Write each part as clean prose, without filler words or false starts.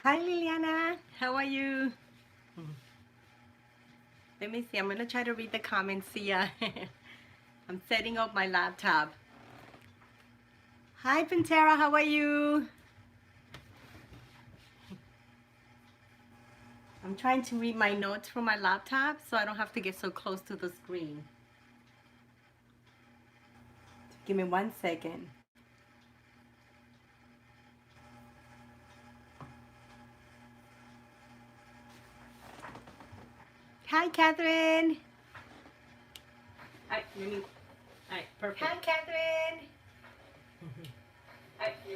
Hi Liliana, how are you? Let me see, I'm gonna try to read the comments. See ya. I'm setting up my laptop. Hi Pantera, how are you? I'm trying to read my notes from my laptop so I don't have to get so close to the screen. Give me 1 second. Hi Catherine. Hi, let me. All right, perfect. Hi Catherine. Hi, let me.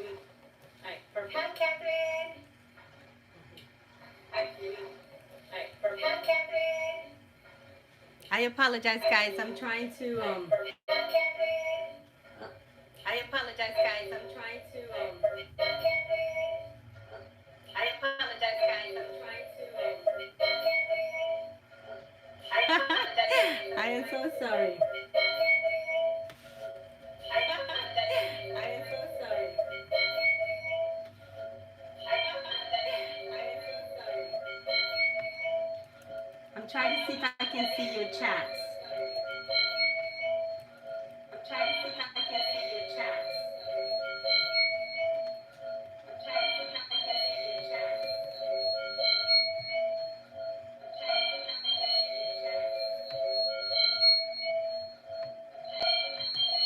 All right, perfect. Hi Catherine. Hi, let me. All right, perfect. Hi Catherine. I apologize, guys. I'm trying to. I apologize, guys. I'm trying to. I apologize, guys. I'm trying to. I am so sorry. I am so sorry. I am so sorry. I'm trying to see if I can see your chats. I'm trying to see if I can see your chats. I'm trying to see if I can see your chats.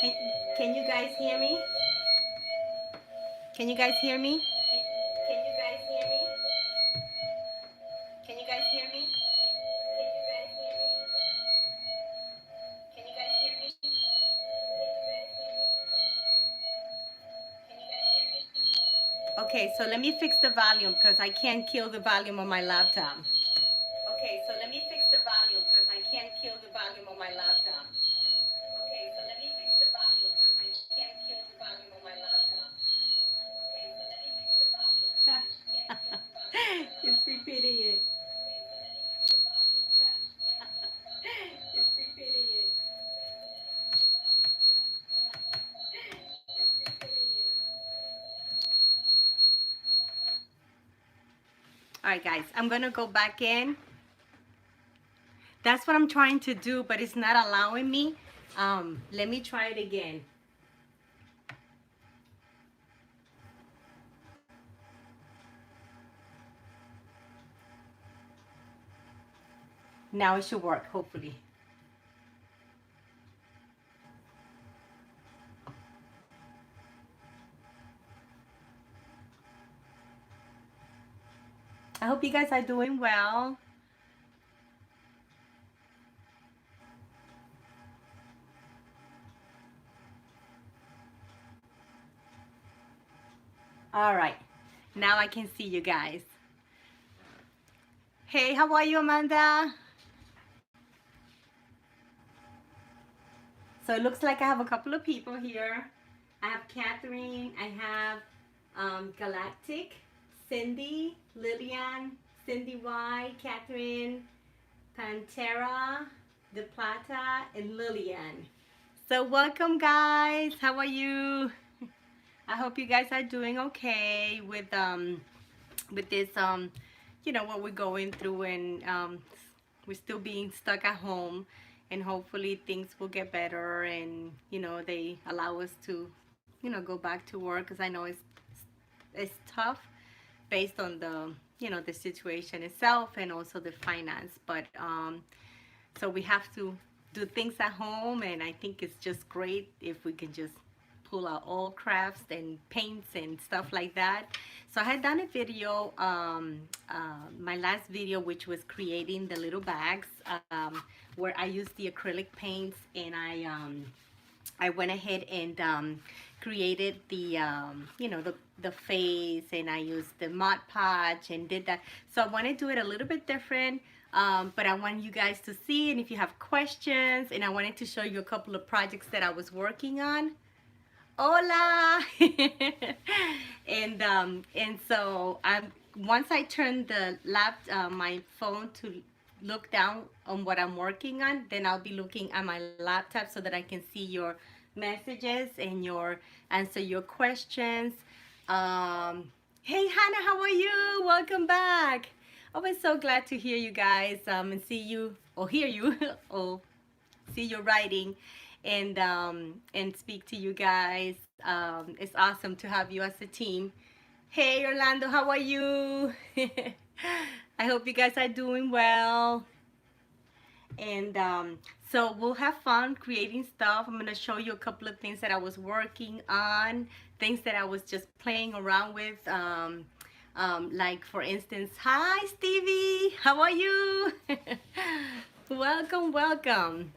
Can, can you guys hear me? Can you guys hear me? Can you guys hear me? Can you guys hear me? Can you guys hear me? Can you guys hear me? Can you guys hear me? Okay, so let me fix the volume because I can't kill the volume on my laptop. Okay, so let me fix the volume because I can't kill the volume on my laptop. Okay, so let me fix the volume because I can't kill the volume on my laptop. Okay, so let me fix the volume. It's repeating it. It's repeating it. All right, guys, I'm gonna go back in. That's what I'm trying to do, but it's not allowing me. Let me try it again. Now it should work, hopefully. I hope you guys are doing well. All right, now I can see you guys. Hey, how are you, Amanda? So it looks like I have a couple of people here. I have Catherine, I have Galactic, Cindy, Lillian, Cindy Y, Catherine, Pantera, De Plata, and Lillian. So welcome, guys. How are you? I hope you guys are doing okay with this what we're going through, and we're still being stuck at home, and hopefully things will get better, and they allow us to go back to work, because I know it's tough based on the situation itself and also the finance, but so we have to do things at home, and I think it's just great if we can just pull out all crafts and paints and stuff like that. So I had done a video, my last video, which was creating the little bags, where I used the acrylic paints, and I went ahead and created the face, and I used the Mod Podge and did that. So I want to do it a little bit different, but I want you guys to see, and if you have questions, and I wanted to show you a couple of projects that I was working on. Hola! And so once I turn the my phone to look down on what I'm working on, then I'll be looking at my laptop so that I can see your messages and answer your questions. Um, Hey Hannah, how are you? Welcome back. Always so glad to hear you guys and see you or hear you or see your writing and speak to you guys. It's awesome to have you as a team. Hey Orlando, how are you? I hope you guys are doing well. And so we'll have fun creating stuff. I'm gonna show you a couple of things that I was working on, things that I was just playing around with. Like for instance, hi Stevie, how are you? Welcome, welcome.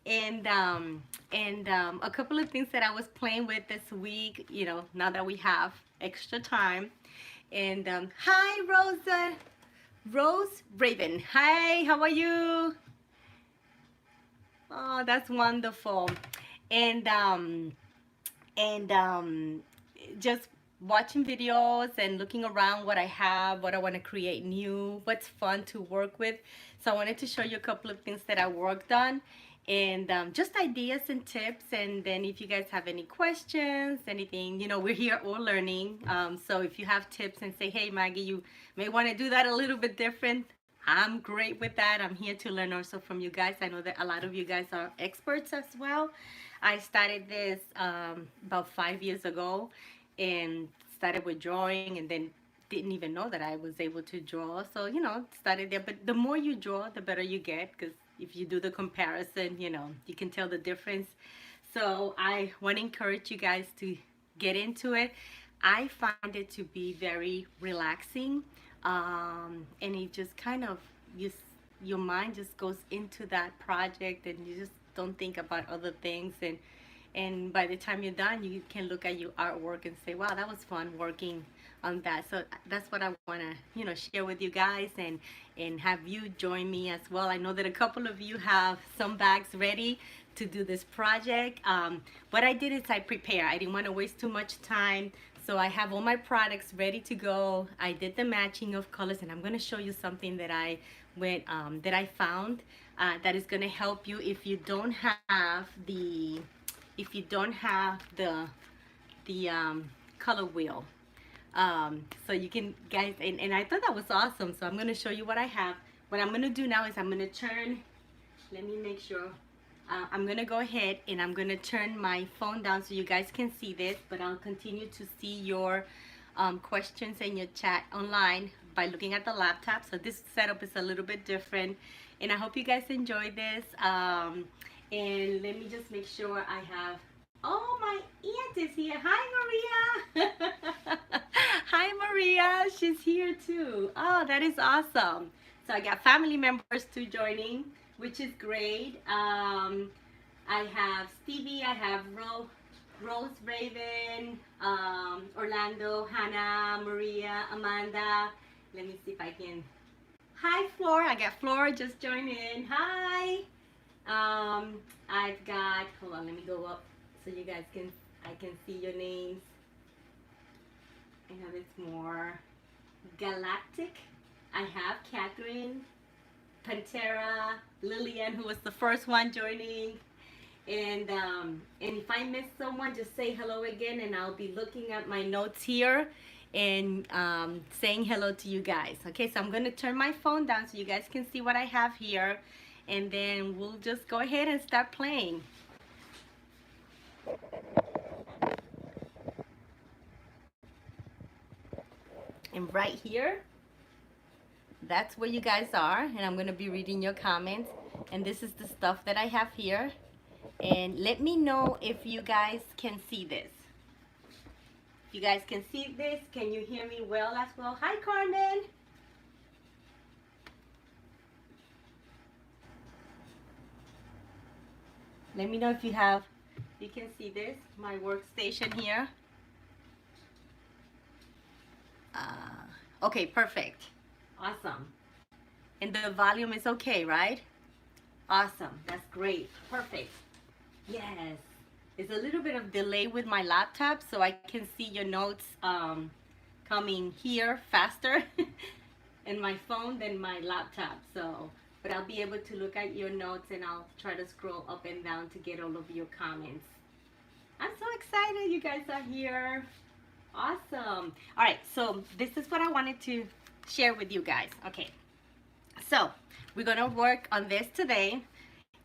And a couple of things that I was playing with this week, you know, now that we have extra time. And hi Rosa, Rose Raven. Hi, how are you? Oh, that's wonderful. And and just watching videos and looking around what I have, what I want to create new, what's fun to work with. So I wanted to show you a couple of things that I worked on and just ideas and tips. And then if you guys have any questions, anything, you know, we're here all learning. So if you have tips and say, hey Maggie, you may want to do that a little bit different, I'm great with that. I'm here to learn also from you guys. I know that a lot of you guys are experts as well. I started this about 5 years ago and started with drawing and then didn't even know that I was able to draw. So, you know, started there. But the more you draw, the better you get, because if you do the comparison, you know, you can tell the difference. So I want to encourage you guys to get into it. I find it to be very relaxing, and it just kind of, you, your mind just goes into that project and you just don't think about other things, and by the time you're done you can look at your artwork and say, wow, that was fun working on that. So that's what I want to, you know, share with you guys and have you join me as well. I know that a couple of you have some bags ready to do this project. What I did is I prepare. I didn't want to waste too much time, so I have all my products ready to go. I did the matching of colors, and I'm going to show you something that I found that is going to help you if you don't have the color wheel. So you can, guys, and I thought that was awesome. So I'm going to show you what I have. What I'm going to do now is I'm going to turn, let me make sure. I'm going to go ahead and I'm going to turn my phone down so you guys can see this, but I'll continue to see your questions in your chat online by looking at the laptop. So this setup is a little bit different, and I hope you guys enjoy this. And let me just make sure I have, oh, my aunt is here. Hi, Maria. Hi, Maria. She's here too. Oh, that is awesome. So I got family members too joining, which is great. I have Stevie, I have Rose Raven, Orlando, Hannah, Maria, Amanda. Let me see if I can. Hi, Flora. I got Flora just joined in. Hi. I've got, hold on, let me go up so you guys can, I can see your names. I have it's more Galactic. I have Catherine, Pantera, Lillian, who was the first one joining. And if I miss someone, just say hello again, and I'll be looking at my notes here and saying hello to you guys. Okay, so I'm going to turn my phone down so you guys can see what I have here, and then we'll just go ahead and start playing. And right here, that's where you guys are, and I'm going to be reading your comments. And this is the stuff that I have here. And let me know if you guys can see this. If you guys can see this, can you hear me well as well? Hi, Carmen. Let me know if you can see this, my workstation here. Okay, perfect. Awesome. And the volume is okay, right? Awesome. That's great. Perfect. Yes. It's a little bit of delay with my laptop, so I can see your notes coming here faster in my phone than my laptop. So, but I'll be able to look at your notes, and I'll try to scroll up and down to get all of your comments. I'm so excited you guys are here. Awesome. All right, so this is what I wanted to share with you guys. Okay, so we're gonna work on this today,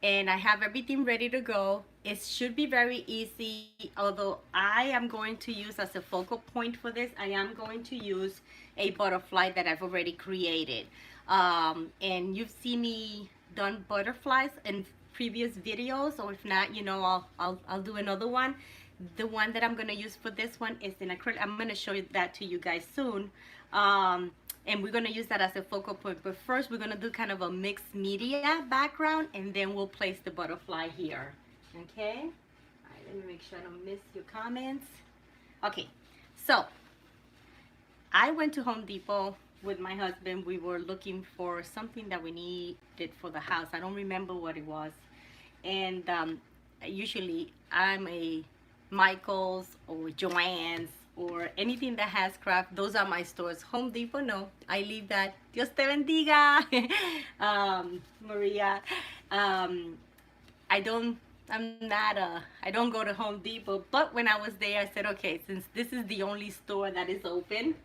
and I have everything ready to go. It should be very easy, although I am going to use as a focal point for this, I am going to use a butterfly that I've already created. And you've seen me done butterflies in previous videos, or if not, you know, I'll do another one. The one that I'm gonna use for this one is in acrylic. I'm gonna show that to you guys soon. And we're gonna use that as a focal point, but first we're gonna do kind of a mixed media background, and then we'll place the butterfly here. Okay, all right, let me make sure I don't miss your comments. Okay, so I went to Home Depot with my husband. We were looking for something that we needed for the house. I don't remember what it was, and usually I'm a Michael's or Joann's or anything that has craft. Those are my stores. Home Depot, no, I leave that. Dios te bendiga. Maria. I don't go to Home Depot, but when I was there, I said, okay, since this is the only store that is open,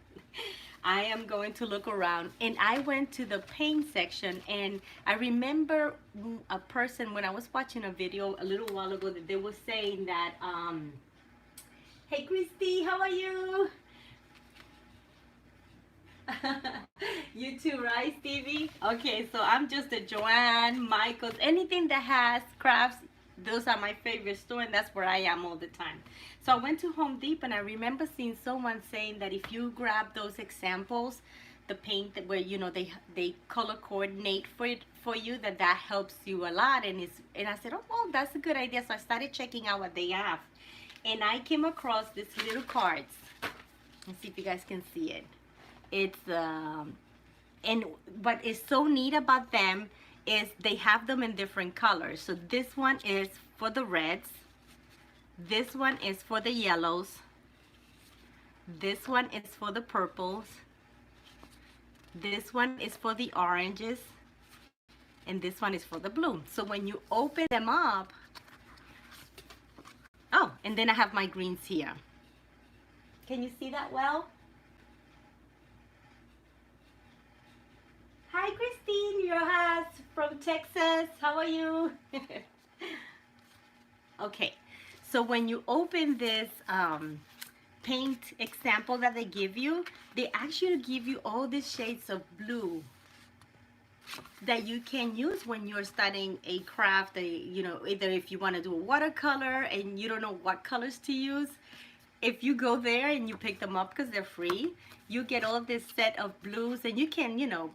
I am going to look around. And I went to the paint section, and I remember a person, when I was watching a video a little while ago, that they were saying that, hey Christy, how are you? You too, right, Stevie? Okay, so I'm just a Joann, Michaels, anything that has crafts, those are my favorite store, and that's where I am all the time. So I went to Home Depot, and I remember seeing someone saying that if you grab those examples, the paint that where, you know, they color coordinate for you, that helps you a lot. And I said, oh well, that's a good idea. So I started checking out what they have, and I came across these little cards. Let's see if you guys can see it. It's and what is so neat about them is they have them in different colors. So this one is for the reds, this one is for the yellows, this one is for the purples, this one is for the oranges, and this one is for the blue. So when you open them up, oh, and then I have my greens here. Can you see that well? Hi, Christine Rojas from Texas. How are you? Okay, so when you open this paint example that they give you, they actually give you all these shades of blue that you can use when you're studying a craft. You know, either if you want to do a watercolor and you don't know what colors to use, if you go there and you pick them up because they're free, you get all this set of blues, and you can, you know,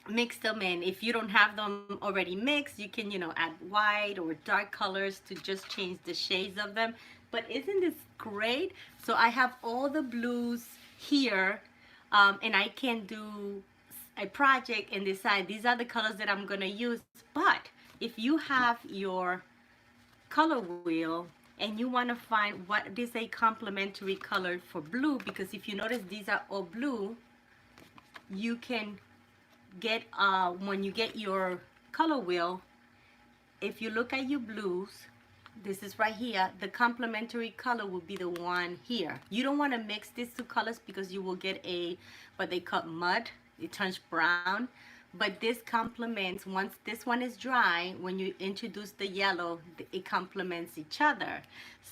mix them in. If you don't have them already mixed, you can, you know, add white or dark colors to just change the shades of them. But isn't this great? So I have all the blues here, and I can do a project and decide these are the colors that I'm gonna use. But if you have your color wheel and you want to find what is a complementary color for blue, because if you notice these are all blue, you can get when you get your color wheel, if you look at your blues, this is right here, the complementary color will be the one here. You don't want to mix these two colors because you will get a what they call mud. It turns brown. But this complements, once this one is dry, when you introduce the yellow, it complements each other.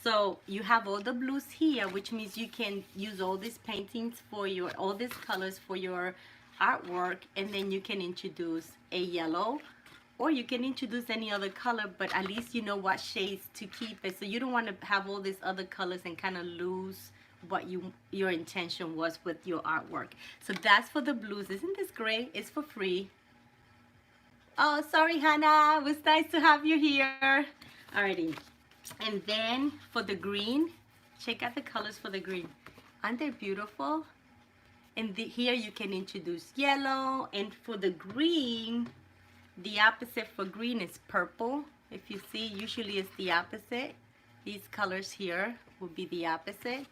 So you have all the blues here, which means you can use all these paintings for your, all these colors for your artwork, and then you can introduce a yellow, or you can introduce any other color, but at least you know what shades to keep it. So you don't want to have all these other colors and kind of lose what your intention was with your artwork. So that's for the blues. Isn't this great? It's for free. Oh, sorry, Hannah. It was nice to have you here. Alrighty. And then for the green, check out the colors for the green. Aren't they beautiful? And here you can introduce yellow. And for the green, the opposite for green is purple. If you see, usually it's the opposite. These colors here will be the opposite.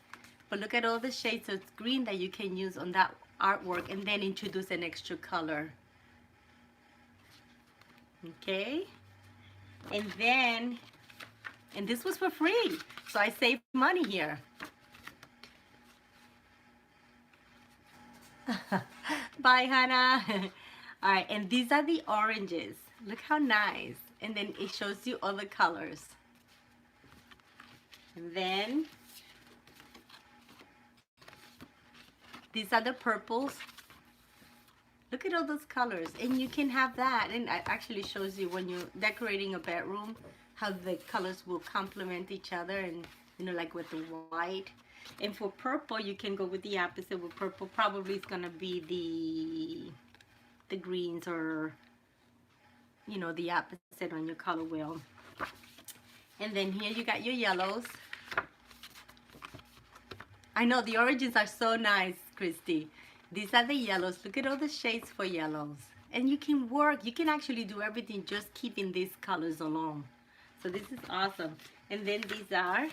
But look at all the shades of green that you can use on that artwork, and then introduce an extra color. Okay, and this was for free, so I saved money here. Bye, Hannah. All right, and these are the oranges. Look how nice. And then it shows you all the colors. And then these are the purples. Look at all those colors. And you can have that. And it actually shows you when you're decorating a bedroom how the colors will complement each other, and you know, like with the white. And for purple, you can go with the opposite. With purple, probably it's gonna be the greens, or you know, the opposite on your color wheel. And then here you got your yellows. I know the oranges are so nice, Christy. These are the yellows. Look at all the shades for yellows. And you can work, you can actually do everything just keeping these colors alone. So this is awesome. And then these are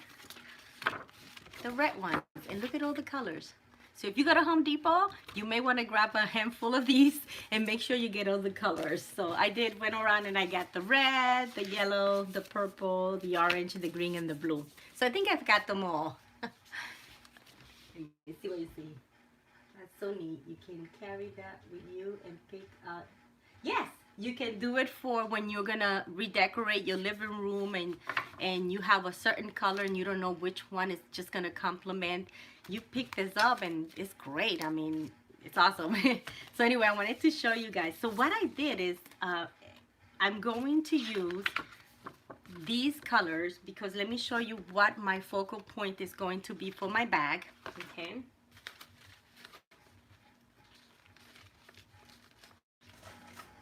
the red ones. And look at all the colors. So if you go to Home Depot, you may want to grab a handful of these and make sure you get all the colors. So I went around and I got the red, the yellow, the purple, the orange, the green, and the blue. So I think I've got them all. You see what you see? That's so neat. You can carry that with you and pick up. Yes, you can do it for when you're gonna redecorate your living room, and you have a certain color and you don't know which one is just gonna complement. You pick this up and it's great. I mean, it's awesome. So anyway, I wanted to show you guys. So what I did is I'm going to use these colors, because let me show you what my focal point is going to be for my bag. Okay,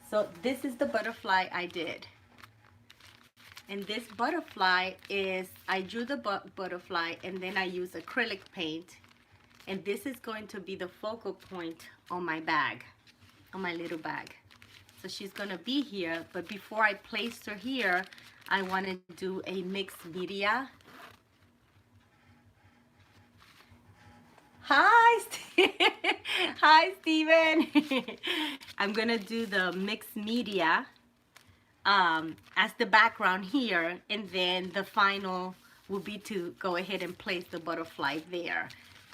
so this is the butterfly I did, and this butterfly is, I drew the butterfly and then I use acrylic paint, and this is going to be the focal point on my bag, on my little bag. So she's gonna be here, but before I placed her here, I want to do a mixed media. Hi, hi, Steven. I'm gonna do the mixed media as the background here, and then the final will be to go ahead and place the butterfly there.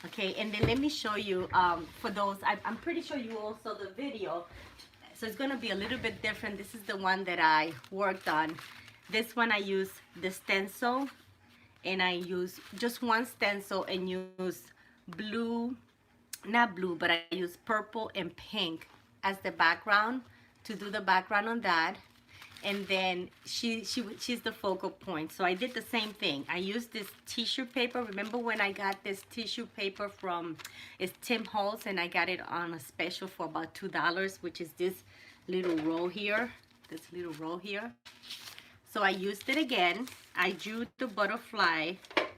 Okay, and then let me show you, for those, I'm pretty sure you all saw the video, so it's gonna be a little bit different. This is the one that I worked on. This one I use the stencil, and I use just one stencil and use blue, not blue, but I use purple and pink as the background to do the background on that. And then she's the focal point. So I did the same thing. I used this tissue paper. Remember when I got this tissue paper from, it's Tim Holtz, and I got it on a special for about $2, which is this little roll here, this little roll here. So I used it again. I drew the butterfly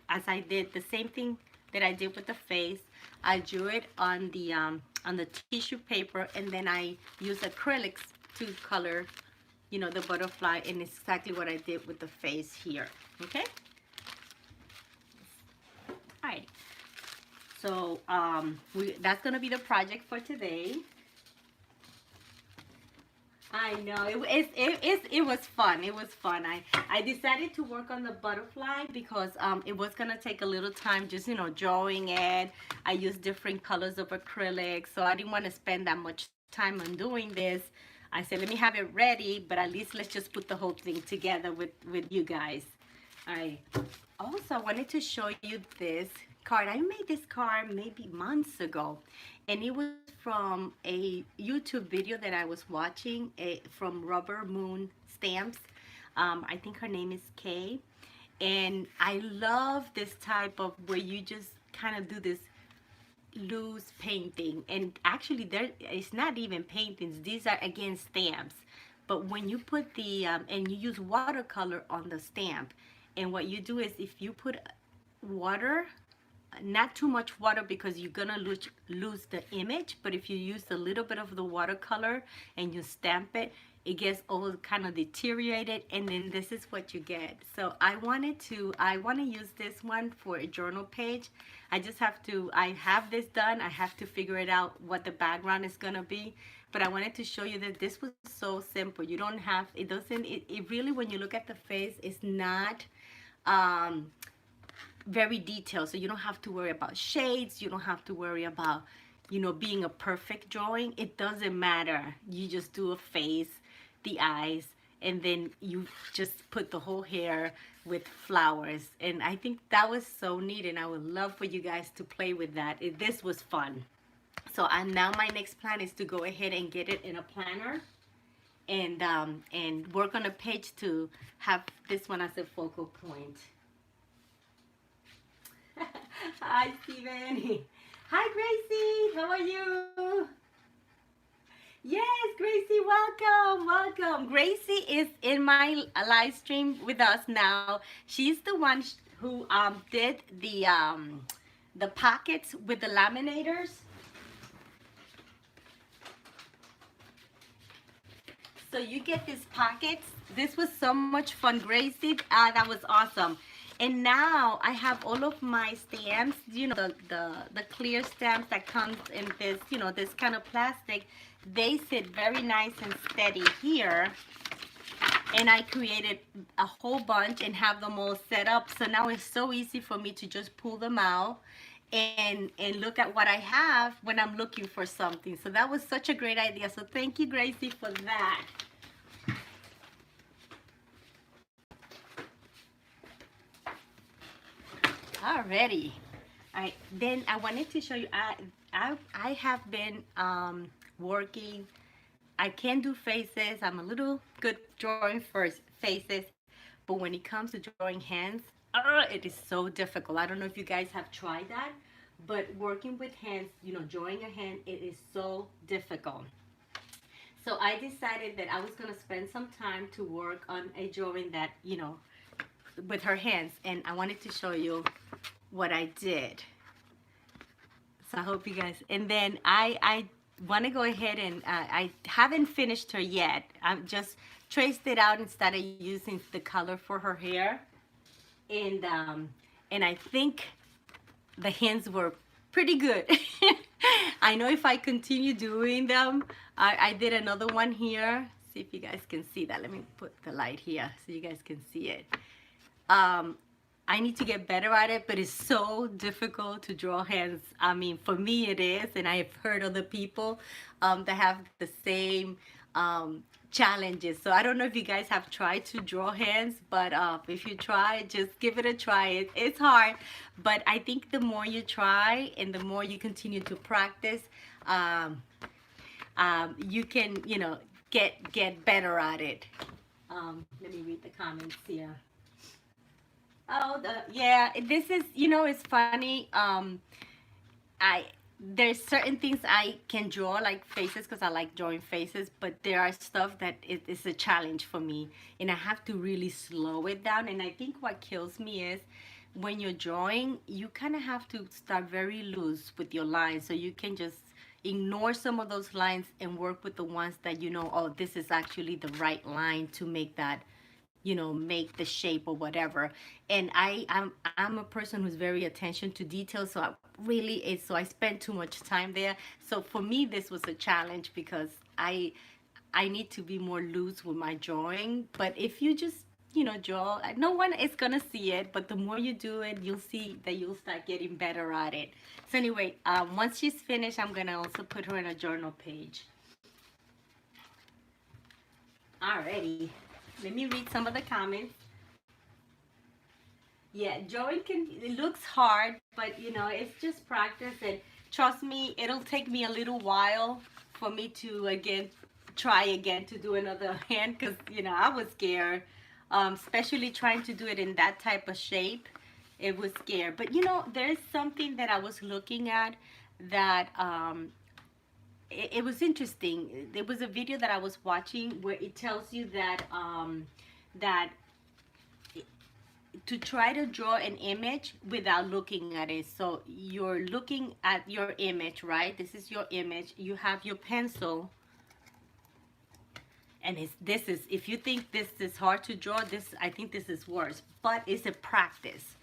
as I did the same thing that I did with the face. I drew it on the tissue paper, and then I used acrylics to color, you know, the butterfly, and it's exactly what I did with the face here. Okay. All right. So that's gonna be the project for today. I know, it was fun. It was fun. I decided to work on the butterfly because it was gonna take a little time, just, you know, drawing it. I used different colors of acrylic, so I didn't want to spend that much time on doing this. I said, let me have it ready, but at least let's just put the whole thing together with you guys. I also wanted to show you this card. I made this card maybe months ago, and it was from a YouTube video that I was watching from Rubber Moon Stamps. I think her name is Kay, and I love this type of where you just kind of do this loose painting. And actually it's not even paintings, these are again stamps, but when you put the and you use watercolor on the stamp, and what you do is, if you put water, not too much water because you're gonna lose the image, but if you use a little bit of the watercolor and you stamp it, it gets all kind of deteriorated, and then this is what you get. So I want to use this one for a journal page. I have this done. I have to figure it out what the background is gonna be, but I wanted to show you that this was so simple. You don't have, it really, when you look at the face, it's not very detailed, so you don't have to worry about shades. You don't have to worry about, you know, being a perfect drawing. It doesn't matter. You just do a face, the eyes, and then you just put the whole hair with flowers. And I think that was so neat, and I would love for you guys to play with that. This was fun. So now my next plan is to go ahead and get it in a planner and work on a page to have this one as a focal point. Hi, Steven. Hi, Gracie. How are you? Yes, Gracie, welcome, welcome. Gracie is in my live stream with us now. She's the one who did the pockets with the laminators. So you get these pockets. This was so much fun, Gracie. That was awesome. And now I have all of my stamps, you know, the clear stamps that comes in this, you know, this kind of plastic. They sit very nice and steady here. And I created a whole bunch and have them all set up. So now it's so easy for me to just pull them out and look at what I have when I'm looking for something. So that was such a great idea. So thank you, Gracie, for that. Alrighty. All right, then I wanted to show you, I have been working. I can do faces. I'm a little good drawing first faces, but when it comes to drawing hands, it is so difficult. I don't know if you guys have tried that, but working with hands, you know, drawing a hand, it is so difficult. So I decided that I was going to spend some time to work on a drawing that, you know, with her hands, and I wanted to show you what I did. So I hope you guys, and then I want to go ahead and I haven't finished her yet. I've just traced it out and started using the color for her hair, and I think the hands were pretty good. I know if I continue doing them, I did another one here. See if you guys can see that. Let me put the light here so you guys can see it. I need to get better at it, but it's so difficult to draw hands. I mean, for me it is, and I've heard other people that have the same challenges. So I don't know if you guys have tried to draw hands, but if you try, just give it a try. It's hard, but I think the more you try and the more you continue to practice, you can, you know, get better at it. Let me read the comments here. Oh, yeah, this is, you know, it's funny. There's certain things I can draw, like faces, because I like drawing faces, but there are stuff that is a challenge for me, and I have to really slow it down. And I think what kills me is when you're drawing, you kind of have to start very loose with your lines, so you can just ignore some of those lines and work with the ones that you know, oh, this is actually the right line to make that, you know, make the shape or whatever. And I'm a person who's very attention to detail, so I spend too much time there. So for me, this was a challenge because I need to be more loose with my drawing. But if you just, you know, draw, no one is gonna see it, but the more you do it, you'll see that you'll start getting better at it. So anyway, once she's finished, I'm gonna also put her in a journal page. Alrighty. Let me read some of the comments. Yeah, drawing it looks hard, but you know, it's just practice, and trust me, it'll take me a little while for me to try again to do another hand, because you know, I was scared, especially trying to do it in that type of shape. It was scared. But you know, there's something that I was looking at that it was interesting. There was a video that I was watching where it tells you that to try to draw an image without looking at it. So you're looking at your image, right? This is your image. You have your pencil, and this is, if you think this is hard to draw, I think this is worse, but it's a practice.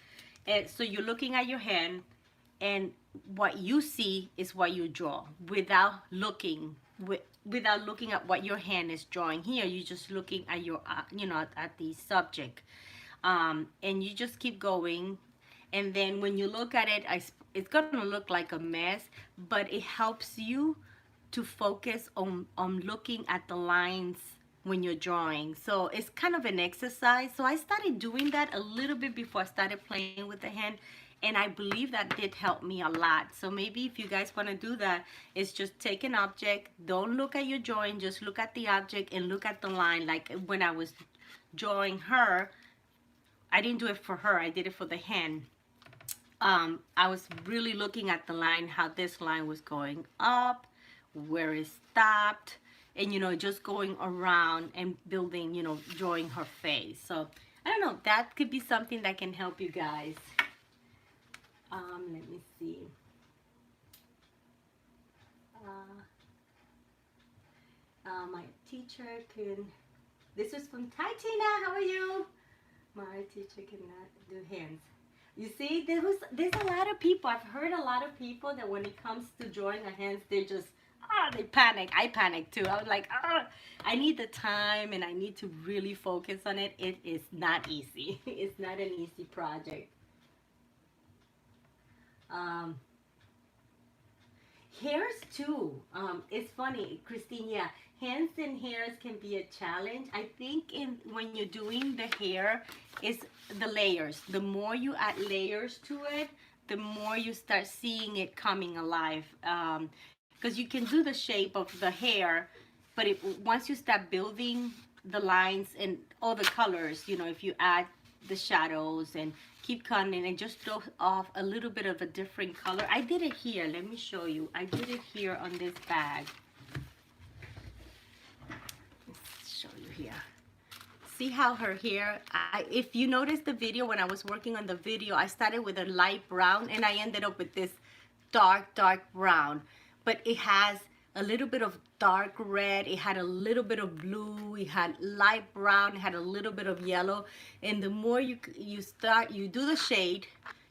And so you're looking at your hand, and what you see is what you draw without looking at what your hand is drawing. Here you're just looking at your you know, at the subject, and you just keep going. And then when you look at it, it's gonna look like a mess, but it helps you to focus on looking at the lines when you're drawing. So it's kind of an exercise. So I started doing that a little bit before I started playing with the hand, and I believe that did help me a lot. So maybe if you guys want to do that, it's just take an object, don't look at your drawing, just look at the object and look at the line. Like when I was drawing her, I didn't do it for her, I did it for the hand. I was really looking at the line, how this line was going up, where it stopped, and you know, just going around and building, you know, drawing her face. So I don't know, that could be something that can help you guys. Let me see. My teacher can, this is from Hi Tina, how are you? My teacher cannot do hands. You see, there's a lot of people. I've heard a lot of people that when it comes to drawing a hands, they just they panic. I panic too. I was like, I need the time and I need to really focus on it. It is not easy. It's not an easy project. Hairs too. It's funny, Christine. Yeah, hands and hairs can be a challenge. I think when you're doing the hair, it's the layers. The more you add layers to it, the more you start seeing it coming alive. Because you can do the shape of the hair, but once you start building the lines and all the colors, you know, if you add the shadows and keep cutting and just throw off a little bit of a different color. I did it here. Let me show you. I did it here on this bag. Let's show you here. See how her hair, if you notice the video, when I was working on the video, I started with a light brown and I ended up with this dark brown. But it has a little bit of dark red, it had a little bit of blue, it had light brown, it had a little bit of yellow. And the more you do the shade,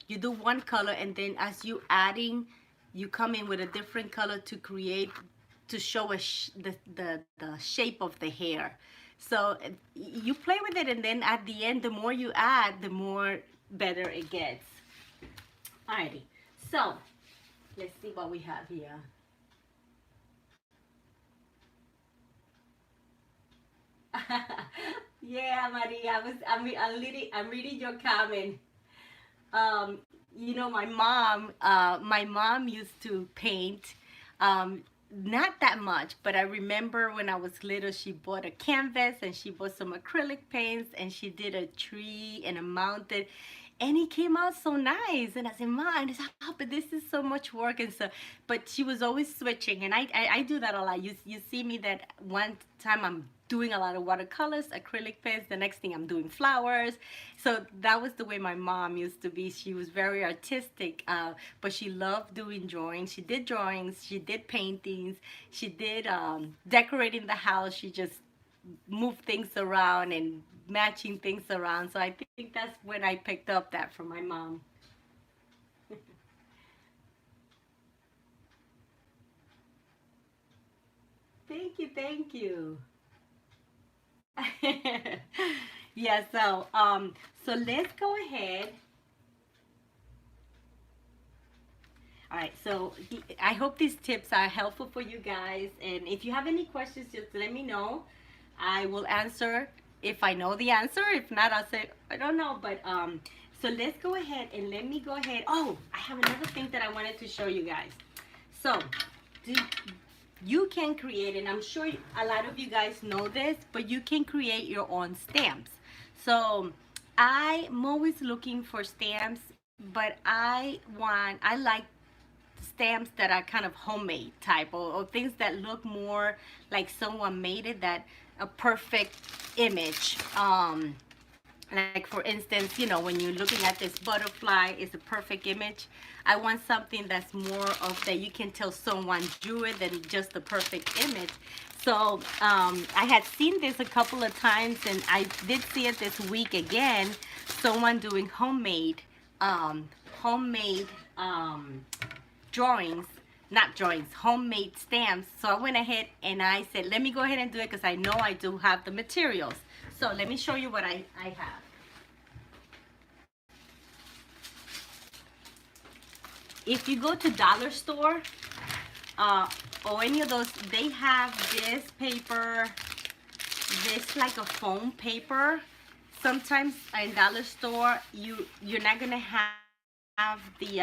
you do one color, and then as you adding, you come in with a different color to create, to show the shape of the hair. So you play with it, and then at the end, the more you add, the more better it gets. Alrighty, so let's see what we have here. Yeah, Maria, I'm reading your comment. You know, my mom used to paint, not that much, but I remember when I was little, she bought a canvas and she bought some acrylic paints and she did a tree and a mountain. And it came out so nice, and I said, "Mom, but this is so much work." And so, but she was always switching, and I do that a lot. You see me that one time I'm doing a lot of watercolors, acrylic paints. The next thing I'm doing flowers. So that was the way my mom used to be. She was very artistic, but she loved doing drawings. She did drawings. She did paintings. She did decorating the house. She just moved things around and matching things around. So I think that's when I picked up that from my mom. Thank you, thank you. Yeah, so let's go ahead. All right, so I hope these tips are helpful for you guys, and if you have any questions, just let me know. I will answer if I know the answer. If not, I'll say I don't know. But so let's go ahead and let me go ahead. Oh, I have another thing that I wanted to show you guys. So you can create, and I'm sure a lot of you guys know this, but you can create your own stamps. So I'm always looking for stamps, but I like stamps that are kind of homemade type, or things that look more like someone made it, that a perfect image. Like for instance, you know, when you're looking at this butterfly, it's a perfect image. I want something that's more of that you can tell someone drew it than just the perfect image. So I had seen this a couple of times, and I did see it this week again. Someone doing homemade drawings, not drawings, homemade stamps. So I went ahead and I said, let me go ahead and do it because I know I do have the materials. So let me show you what I have. if you go to dollar store or any of those, they have this paper, this like a foam paper. Sometimes in dollar store you're not gonna have the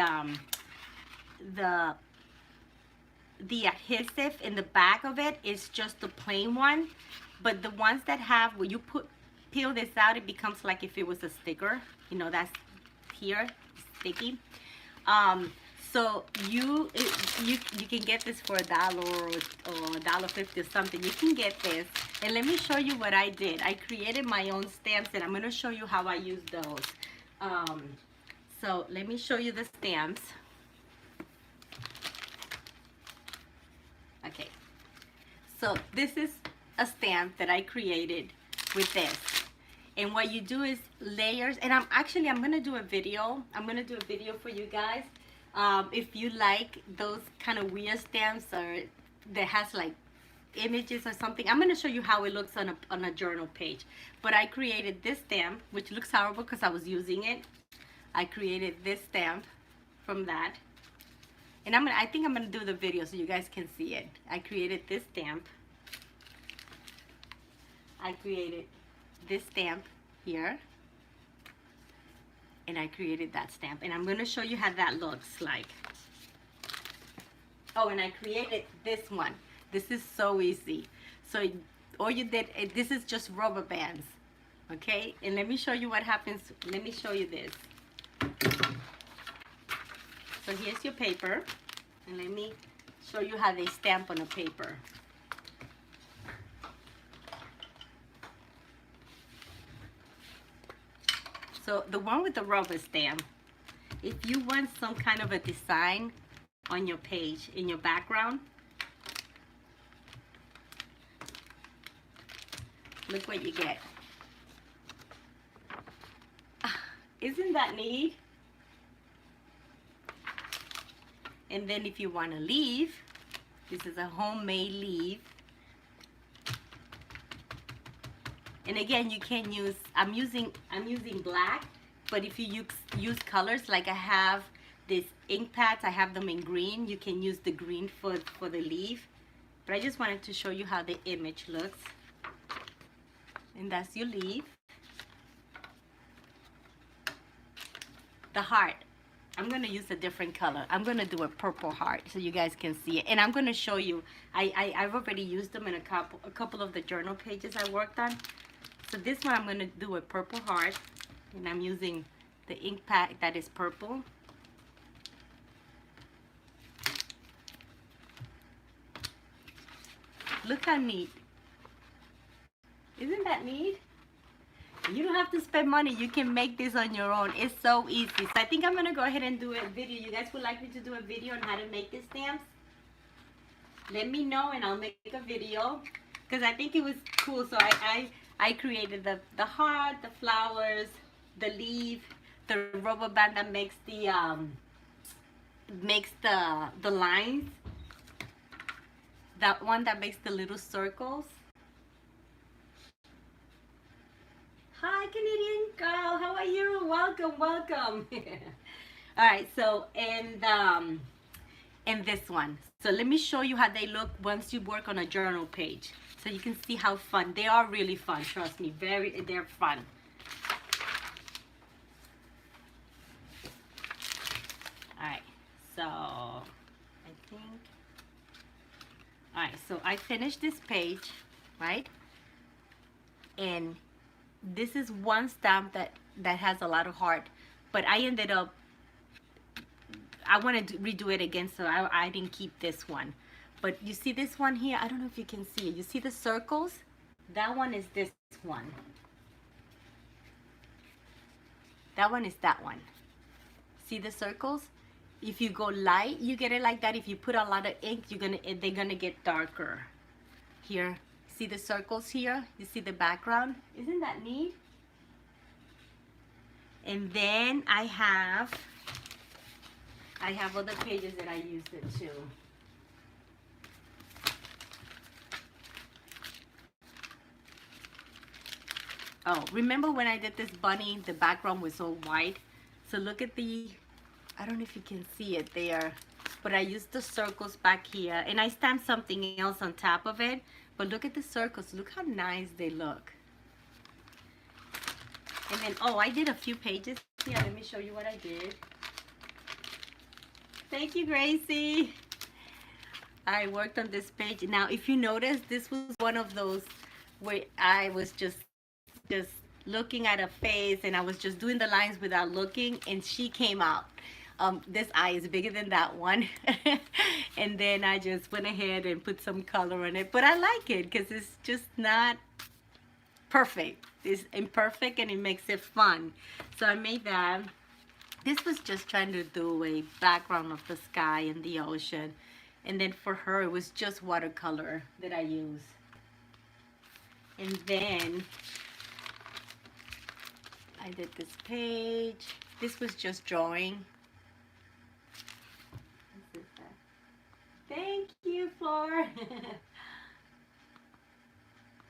adhesive in the back of it. It's just the plain one. But the ones that have, when you peel this out, it becomes like if it was a sticker. You know, that's here, sticky. So you can get this for $1 or $1.50 or something. You can get this. And let me show you what I did. I created my own stamps, and I'm going to show you how I use those. So let me show you the stamps. Okay. So this is a stamp that I created with this. And what you do is layers. And I'm going to do a video. I'm going to do a video for you guys. If you like those kind of weird stamps or that has like images or something, I'm going to show you how it looks on a journal page. But I created this stamp, which looks horrible because I was using it. I created this stamp from that. And I think I'm going to do the video so you guys can see it. I created this stamp. I created this stamp here. And I created that stamp. And I'm going to show you how that looks like. Oh, and I created this one. This is so easy. So all you did, this is just rubber bands. Okay? And let me show you what happens. Let me show you this. So here's your paper. And let me show you how they stamp on a paper. So the one with the rubber stamp, if you want some kind of a design on your page, in your background, look what you get. Isn't that neat? And then if you want to leave, this is a homemade leaf. And again, you can use, I'm using black, but if you use colors, like I have these ink pads, I have them in green. You can use the green for the leaf. But I just wanted to show you how the image looks. And that's your leaf. The heart. I'm going to use a different color. I'm going to do a purple heart so you guys can see it. And I'm going to show you, I've already used them in a couple of the journal pages I worked on. So this one I'm going to do a purple heart, and I'm using the ink pad that is purple. Look how neat. Isn't that neat? You don't have to spend money. You can make this on your own. It's so easy. So I think I'm going to go ahead and do a video. You guys would like me to do a video on how to make these stamps? Let me know and I'll make a video, because I think it was cool. So I created the heart, the flowers, the leaf, the rubber band that makes the lines, that one that makes the little circles. Hi, Canadian girl, how are you? Welcome, welcome. All right, so and this one. So let me show you how they look once you work on a journal page, so you can see how fun they are. Really fun, trust me. They're fun. All right, so I think. All right, so I finished this page, right? And this is one stamp that has a lot of heart, but I ended up, I wanted to redo it again, so I didn't keep this one. But you see this one here? I don't know if you can see it. You see the circles? That one is this one. That one is that one. See the circles? If you go light, you get it like that. If you put a lot of ink, they're gonna get darker. Here, see the circles here? You see the background? Isn't that neat? And then I have other pages that I used it too. Oh, remember when I did this bunny, the background was so white? So look at the I don't know if you can see it there, but I used the circles back here, and I stamped something else on top of it. But look at the circles. Look how nice they look. And then, oh, I did a few pages here. Let me show you what I did. Thank you, Gracie. I worked on this page. Now, if you notice, this was one of those where I was just looking at a face, and I was just doing the lines without looking, and she came out. This eye is bigger than that one. And then I just went ahead and put some color on it. But I like it because it's just not perfect. It's imperfect, and it makes it fun. So I made that. This was just trying to do a background of the sky and the ocean. And then for her, it was just watercolor that I used. And then I did this page. This was just drawing. Thank you, Flor.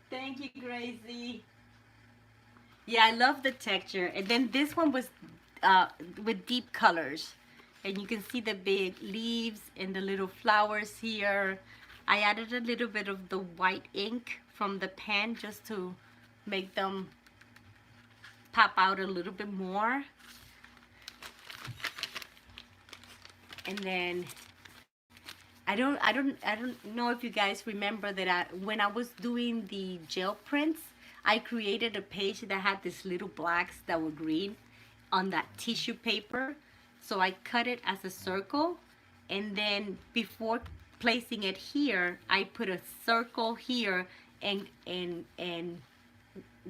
Thank you, Gracie. Yeah, I love the texture. And then this one was with deep colors. And you can see the big leaves and the little flowers here. I added a little bit of the white ink from the pen just to make them pop out a little bit more. And then I don't know if you guys remember that when I was doing the gel prints, I created a page that had these little blacks that were green on that tissue paper. So I cut it as a circle, and then before placing it here, I put a circle here and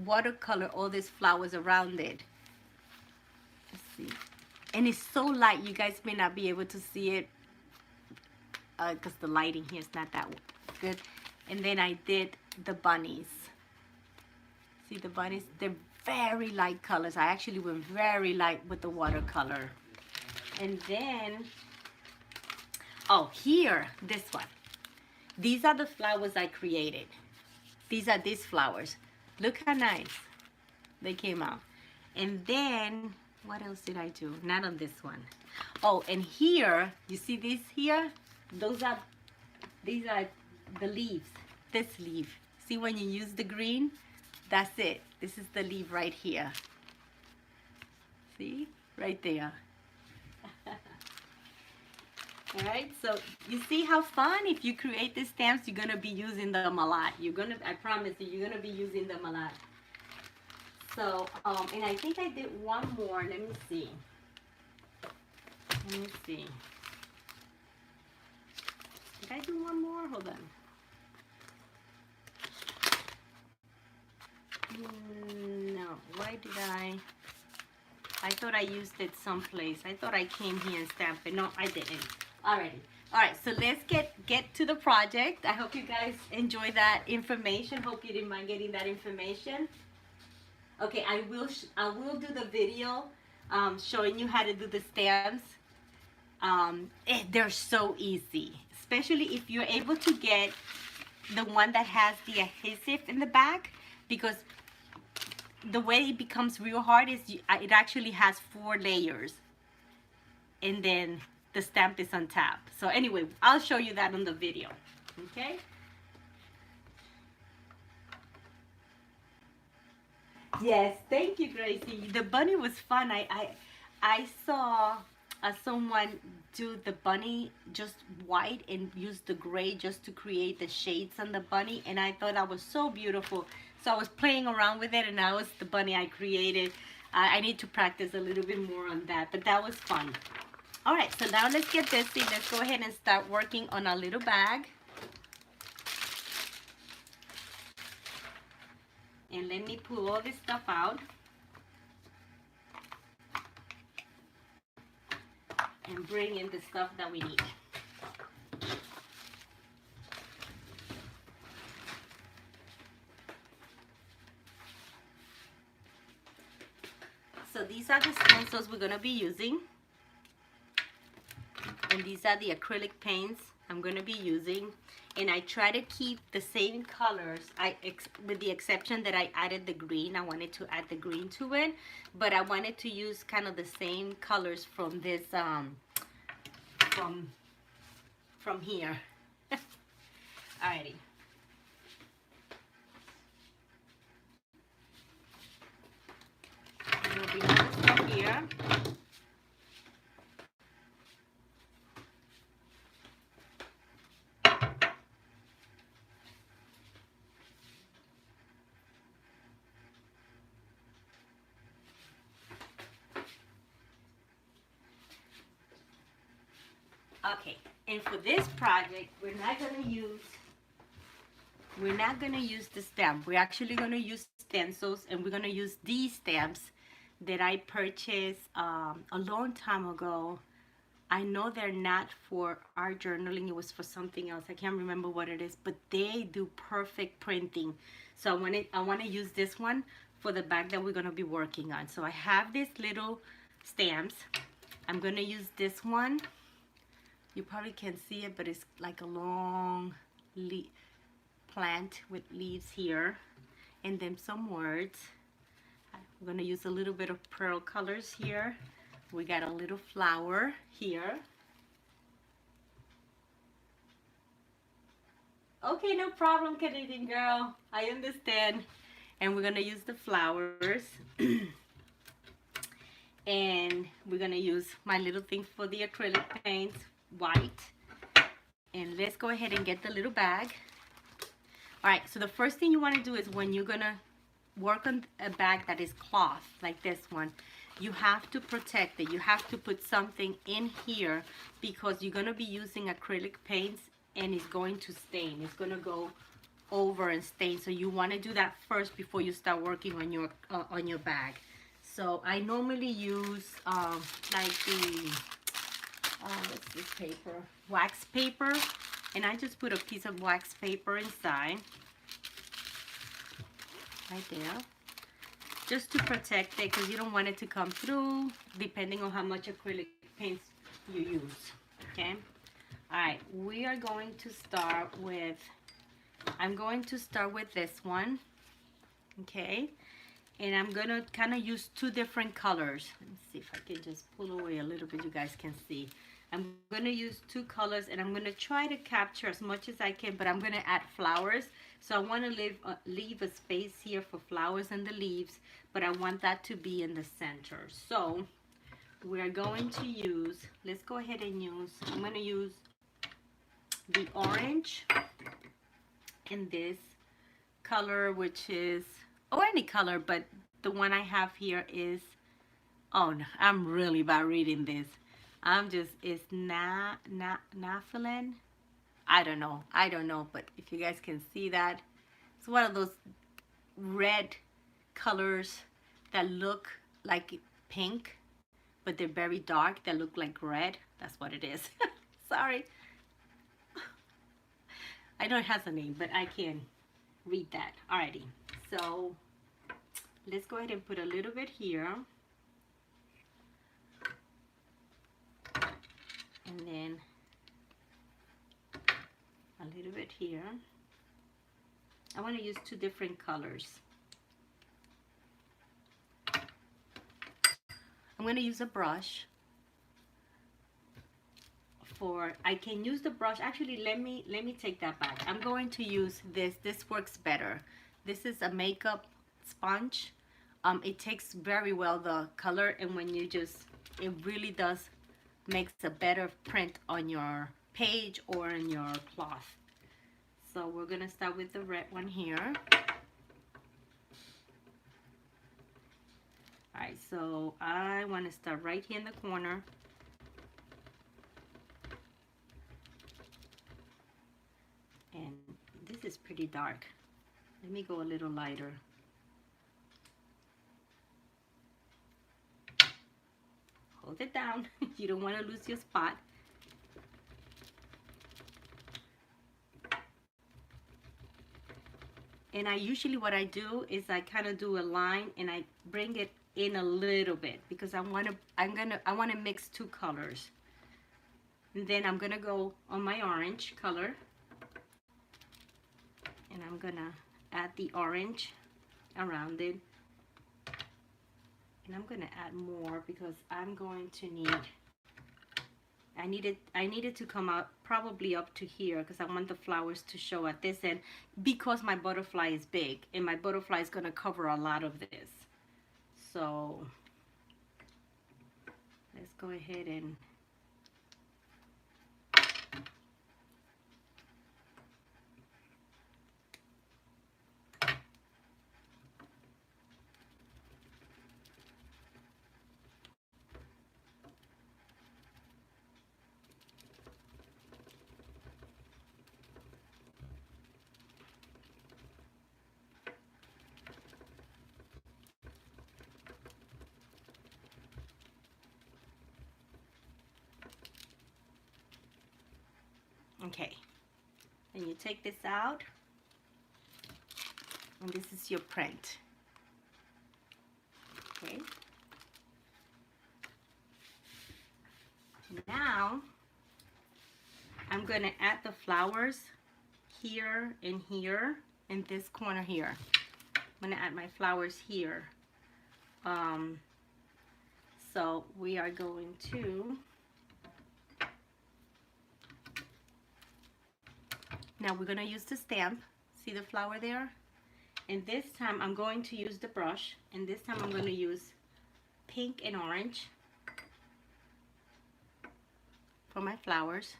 watercolor all these flowers around it. Let's see. And it's so light, you guys may not be able to see it because the lighting here is not that good. And then I did the bunnies. See the bunnies? They're very light colors. I actually went very light with the watercolor. And then, oh, here, this one. These are the flowers I created. These are these flowers. Look how nice they came out. And then, what else did I do? Not on this one. Oh, and here, you see these here? These are the leaves. This leaf. See when you use the green? That's it. This is the leaf right here. See? Right there. Alright, so you see how fun? If you create these stamps, you're gonna be using them a lot. I promise you're gonna be using them a lot. So, and I think I did one more. Let me see. Let me see. Did I do one more? Hold on. No, why did I thought I used it someplace. I thought I came here and stamped it. No, I didn't. Alrighty. Alright, so let's get to the project. I hope you guys enjoy that information. Hope you didn't mind getting that information. Okay, I will do the video showing you how to do the stamps. They're so easy, especially if you're able to get the one that has the adhesive in the back, because the way it becomes real hard is it actually has 4 layers, and then the stamp is on top. So anyway, I'll show you that on the video. Okay. Yes, thank you, Gracie. The bunny was fun. I saw someone do the bunny just white and use the gray just to create the shades on the bunny, and I thought that was so beautiful. So I was playing around with it, and that was the bunny I created. I need to practice a little bit more on that, but that was fun. All right, so now let's get this thing. Let's go ahead and start working on our little bag. And let me pull all this stuff out. And bring in the stuff that we need. So these are the stencils we're going to be using. And these are the acrylic paints I'm going to be using. and I try to keep the same colors. With the exception that I added the green. I wanted to add the green to it, but I wanted to use kind of the same colors from this from here. Alrighty. We'll be this here. Okay, and for this project, we're not gonna use the stamp. We're actually gonna use stencils, and we're gonna use these stamps that I purchased a long time ago. I know they're not for art journaling. It was for something else. I can't remember what it is, but they do perfect printing. So I want to use this one for the bag that we're gonna be working on. So I have these little stamps. I'm gonna use this one. You probably can't see it, but it's like a long plant with leaves here, and then some words. I'm gonna use a little bit of pearl colors here. We got a little flower here. Okay, no problem, Canadian girl. I understand. And we're gonna use the flowers. And we're gonna use my little thing for the acrylic paints, white. And let's go ahead and get the little bag. All right, so the first thing you want to do is when you're gonna work on a bag that is cloth like this one, you have to protect it. You have to put something in here because you're gonna be using acrylic paints and it's going to stain. It's gonna go over and stain. So you want to do that first before you start working on your bag. So I normally use like the what's this paper? Wax paper, and I just put a piece of wax paper inside, right there, just to protect it because you don't want it to come through depending on how much acrylic paints you use. Okay. All right, we are going to start with, I'm going to start with this one. Okay. And I'm gonna kind of use two different colors. Let me see if I can just pull away a little bit, you guys can see. I'm gonna use two colors, and I'm gonna try to capture as much as I can, but I'm gonna add flowers. So I wanna leave a space here for flowers and the leaves, but I want that to be in the center. So we're going to use, let's go ahead and use, I'm gonna use the orange in this color, which is, or any color, but the one I have here is, oh no, I'm really bad reading this. It's naphthalene. I don't know, but if you guys can see that, it's one of those red colors that look like pink, but they're very dark, that look like red. That's what it is. Sorry. I know it has a name, but I can't read that. Alrighty. So let's go ahead and put a little bit here, and then a little bit here. I want to use two different colors. I'm going to use a brush for, I can use the brush, actually let me take that back. I'm going to use this works better. This is a makeup sponge. It takes very well the color, and when you just, it really does makes a better print on your page or in your cloth. So we're gonna start with the red one here. Alright, so I want to start right here in the corner. And this is pretty dark. Let me go a little lighter. Hold it down. You don't want to lose your spot. And I usually, what I do is I kind of do a line and I bring it in a little bit because I want to mix two colors. And then I'm gonna go on my orange color. And I'm gonna add the orange around it. And I'm gonna add more because I'm going to need, I need it to come out probably up to here because I want the flowers to show at this end because my butterfly is big and my butterfly is gonna cover a lot of this. So let's go ahead and okay. And you take this out, and this is your print. Okay. Now I'm gonna add the flowers here and here in this corner here. I'm gonna add my flowers here. So we are going to, now we're gonna use the stamp. See the flower there? And this time I'm going to use the brush, and this time I'm gonna use pink and orange for my flowers,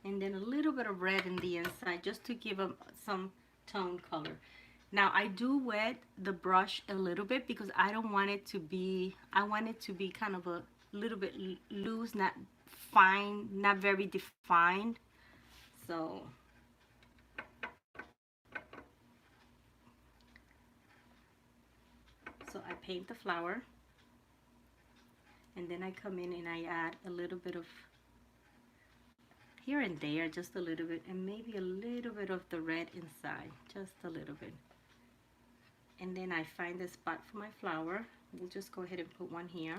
and then a little bit of red in the inside just to give them some tone color. Now I do wet the brush a little bit because I don't want it to be, I want it to be kind of a little bit loose, not fine, not very defined. So I paint the flower, and then I come in and I add a little bit of here and there, just a little bit, and maybe a little bit of the red inside, just a little bit. And then I find the spot for my flower. We'll just go ahead and put one here.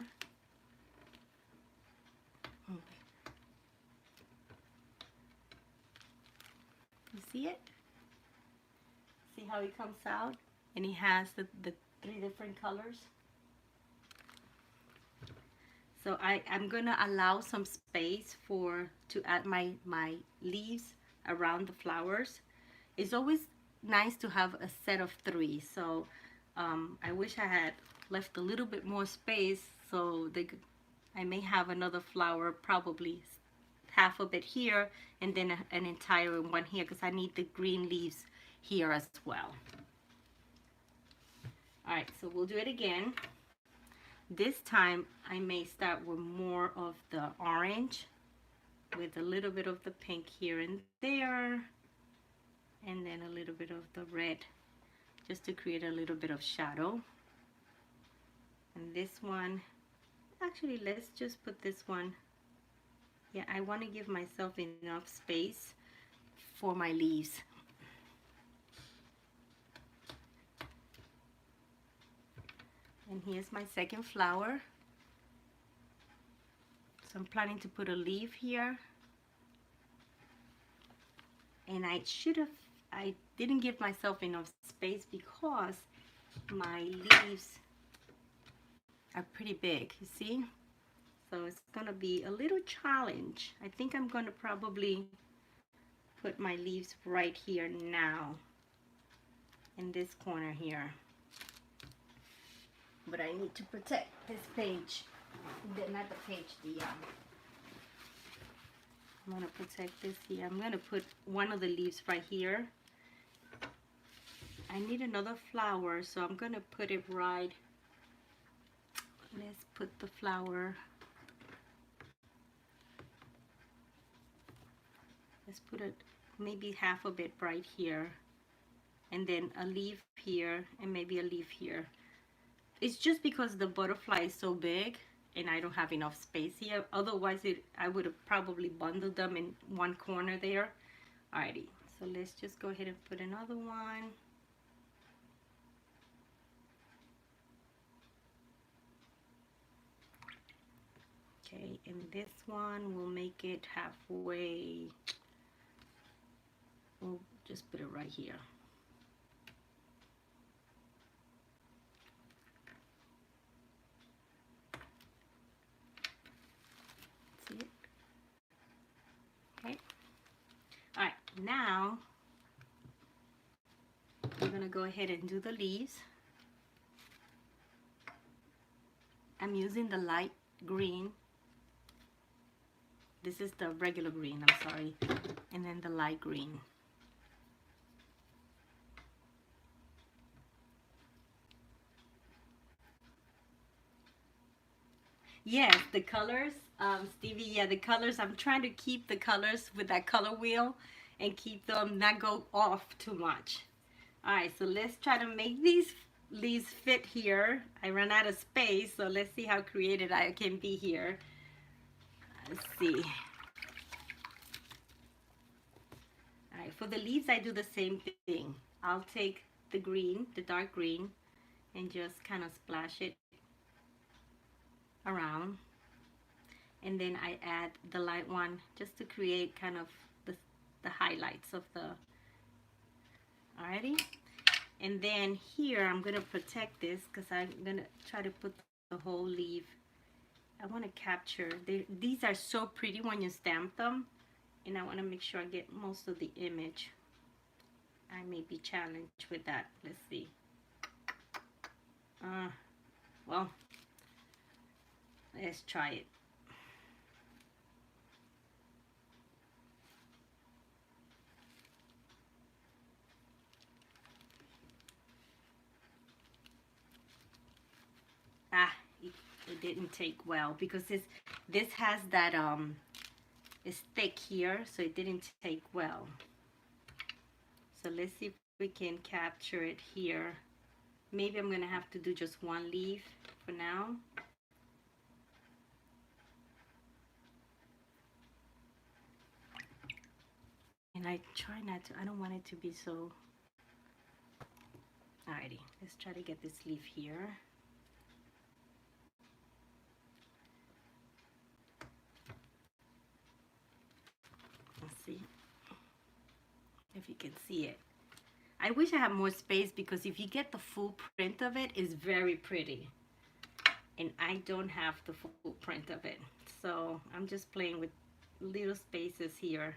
You see it? See how it comes out? And it has the 3 different colors. So I'm gonna allow some space to add my leaves around the flowers. It's always nice to have a set of 3. So I wish I had left a little bit more space so I may have another flower, probably half of it here and then an entire one here because I need the green leaves here as well. All right, so we'll do it again. This time I may start with more of the orange with a little bit of the pink here and there, and then a little bit of the red just to create a little bit of shadow. And this one, actually let's just put this one, yeah, I want to give myself enough space for my leaves. And here's my second flower. So I'm planning to put a leaf here. And I didn't give myself enough space because my leaves are pretty big, you see? So it's gonna be a little challenge. I think I'm gonna probably put my leaves right here now in this corner here. But I need to protect this page, not the page, I'm gonna protect this here. I'm gonna put one of the leaves right here. I need another flower, so I'm gonna put it right, let's put the flower, let's put it maybe half of it right here, and then a leaf here, and maybe a leaf here. It's just because the butterfly is so big and I don't have enough space here. Otherwise, I would have probably bundled them in one corner there. Alrighty, so let's just go ahead and put another one. Okay, and this one, we'll make it halfway. We'll just put it right here. Now we're gonna go ahead and do the leaves. I'm using the light green. This is the regular green, I'm sorry. And then the light green. Yes, the colors, Stevie, yeah, the colors, I'm trying to keep the colors with that color wheel and keep them not go off too much. All right, so let's try to make these leaves fit here. I ran out of space, so let's see how creative I can be here. Let's see. All right, for the leaves, I do the same thing. I'll take the green, the dark green, and just kind of splash it around. And then I add the light one just to create kind of the highlights of the, alrighty. And then here, I'm gonna protect this because I'm gonna try to put the whole leaf. I wanna capture, these are so pretty when you stamp them. And I wanna make sure I get most of the image. I may be challenged with that. Let's see. Well, let's try it. It didn't take well because this has that it's thick here, so it didn't take well. So let's see if we can capture it here. Maybe I'm gonna have to do just one leaf for now. And I try not to, I don't want it to be so. Alrighty, let's try to get this leaf here. Let's see if you can see it. I wish I had more space because if you get the full print of it, it's very pretty. And I don't have the full print of it. So I'm just playing with little spaces here.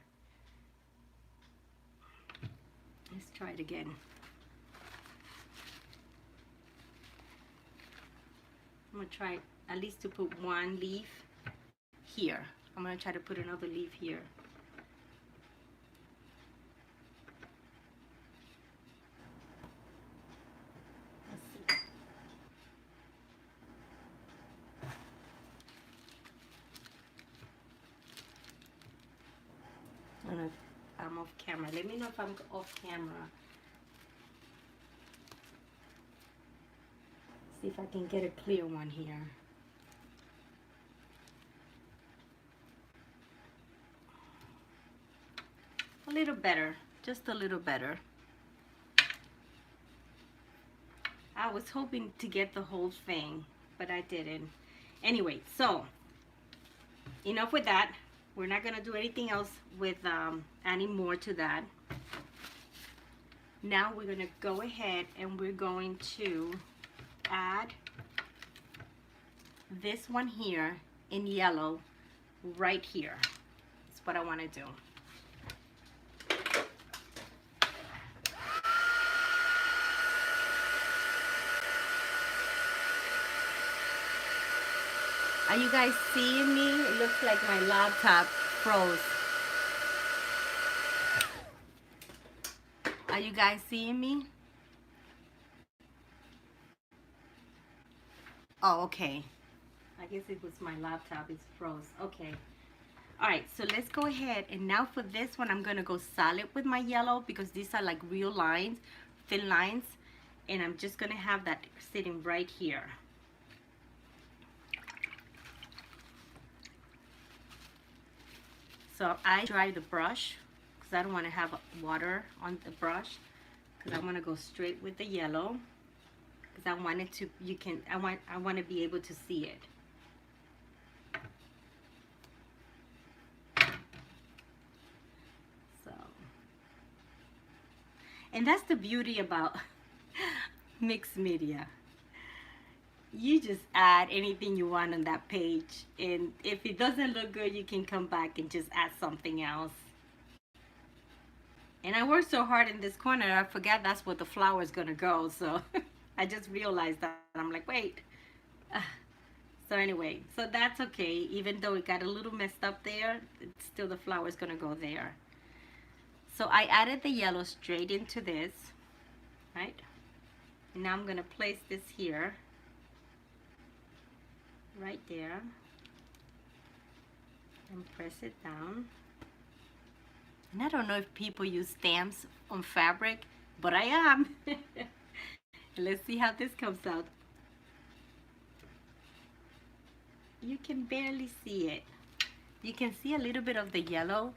Let's try it again. I'm gonna try at least to put one leaf here. I'm gonna try to put another leaf here. I'm off camera. Let me know if I'm off camera. See if I can get a clear one here. A little better, just a little better. I was hoping to get the whole thing, but I didn't. Anyway, so enough with that. We're not gonna do anything else with adding more to that. Now we're gonna go ahead and we're going to add this one here in yellow right here. That's what I want to do. Are you guys seeing me? It looks like my laptop froze. Are you guys seeing me? Oh, okay. I guess it was my laptop. It's froze. Okay. All right, so let's go ahead. And now for this one, I'm going to go solid with my yellow because these are like real lines, thin lines. And I'm just going to have that sitting right here. So I dry the brush because I don't want to have water on the brush because I want to go straight with the yellow because I want it to, I want to be able to see it. So, and that's the beauty about mixed media. You just add anything you want on that page, and if it doesn't look good, you can come back and just add something else. And I worked so hard in this corner, I forgot that's where the flower is gonna go. So I just realized that. I'm like, wait. So anyway, so that's okay. Even though it got a little messed up there, it's still the flower is gonna go there. So I added the yellow straight into this, right? And now I'm gonna place this here, right there, and press it down. And I don't know if people use stamps on fabric, but I am. Let's see how this comes out. You can barely see it. You can see a little bit of the yellow,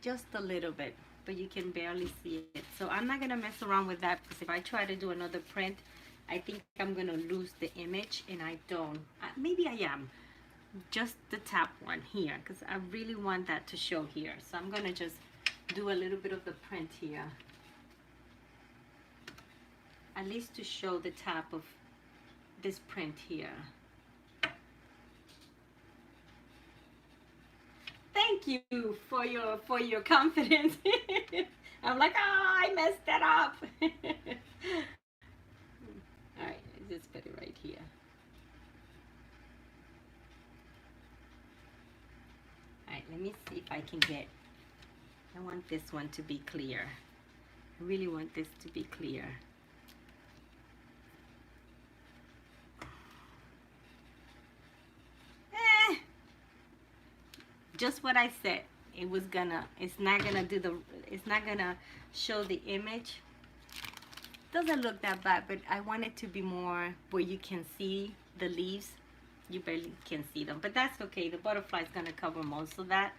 just a little bit, but you can barely see it. So I'm not gonna mess around with that, because if I try to do another print, I think I'm gonna lose the image, and I don't. Maybe I am. Just the top one here, because I really want that to show here. So I'm gonna just do a little bit of the print here, at least to show the top of this print here. Thank you for your confidence. I'm like, oh, I messed that up. All right, let's just put it right here. Alright, let me see if I can get, I want this one to be clear. I really want this to be clear. Just what I said. It was gonna, it's not gonna show the image. Doesn't look that bad, but I want it to be more where you can see the leaves. You barely can see them, but that's okay. The butterfly is gonna cover most of that.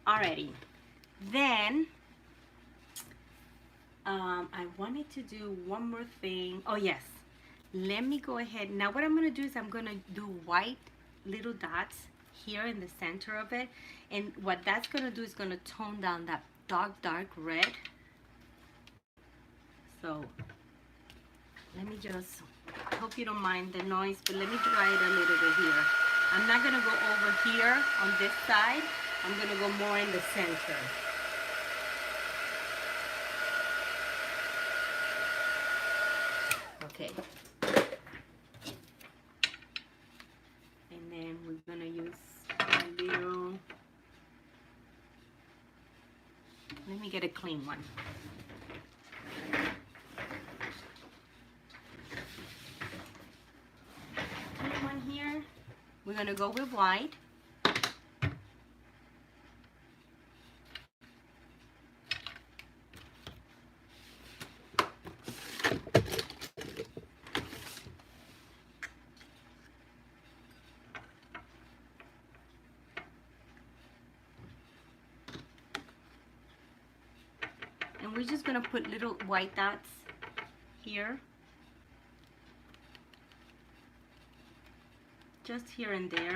Alrighty, then I wanted to do one more thing. Oh yes, let me go ahead. Now what I'm gonna do is I'm gonna do white little dots here in the center of it, and what that's gonna do is gonna tone down that dark red. So let me just, hope you don't mind the noise, but let me dry it a little bit here. I'm not gonna go over here on this side. I'm gonna go more in the center. Okay. And then we're gonna use a little, let me get a clean one. Clean one here. We're gonna go with white. And we're just gonna put little white dots here. Just here and there.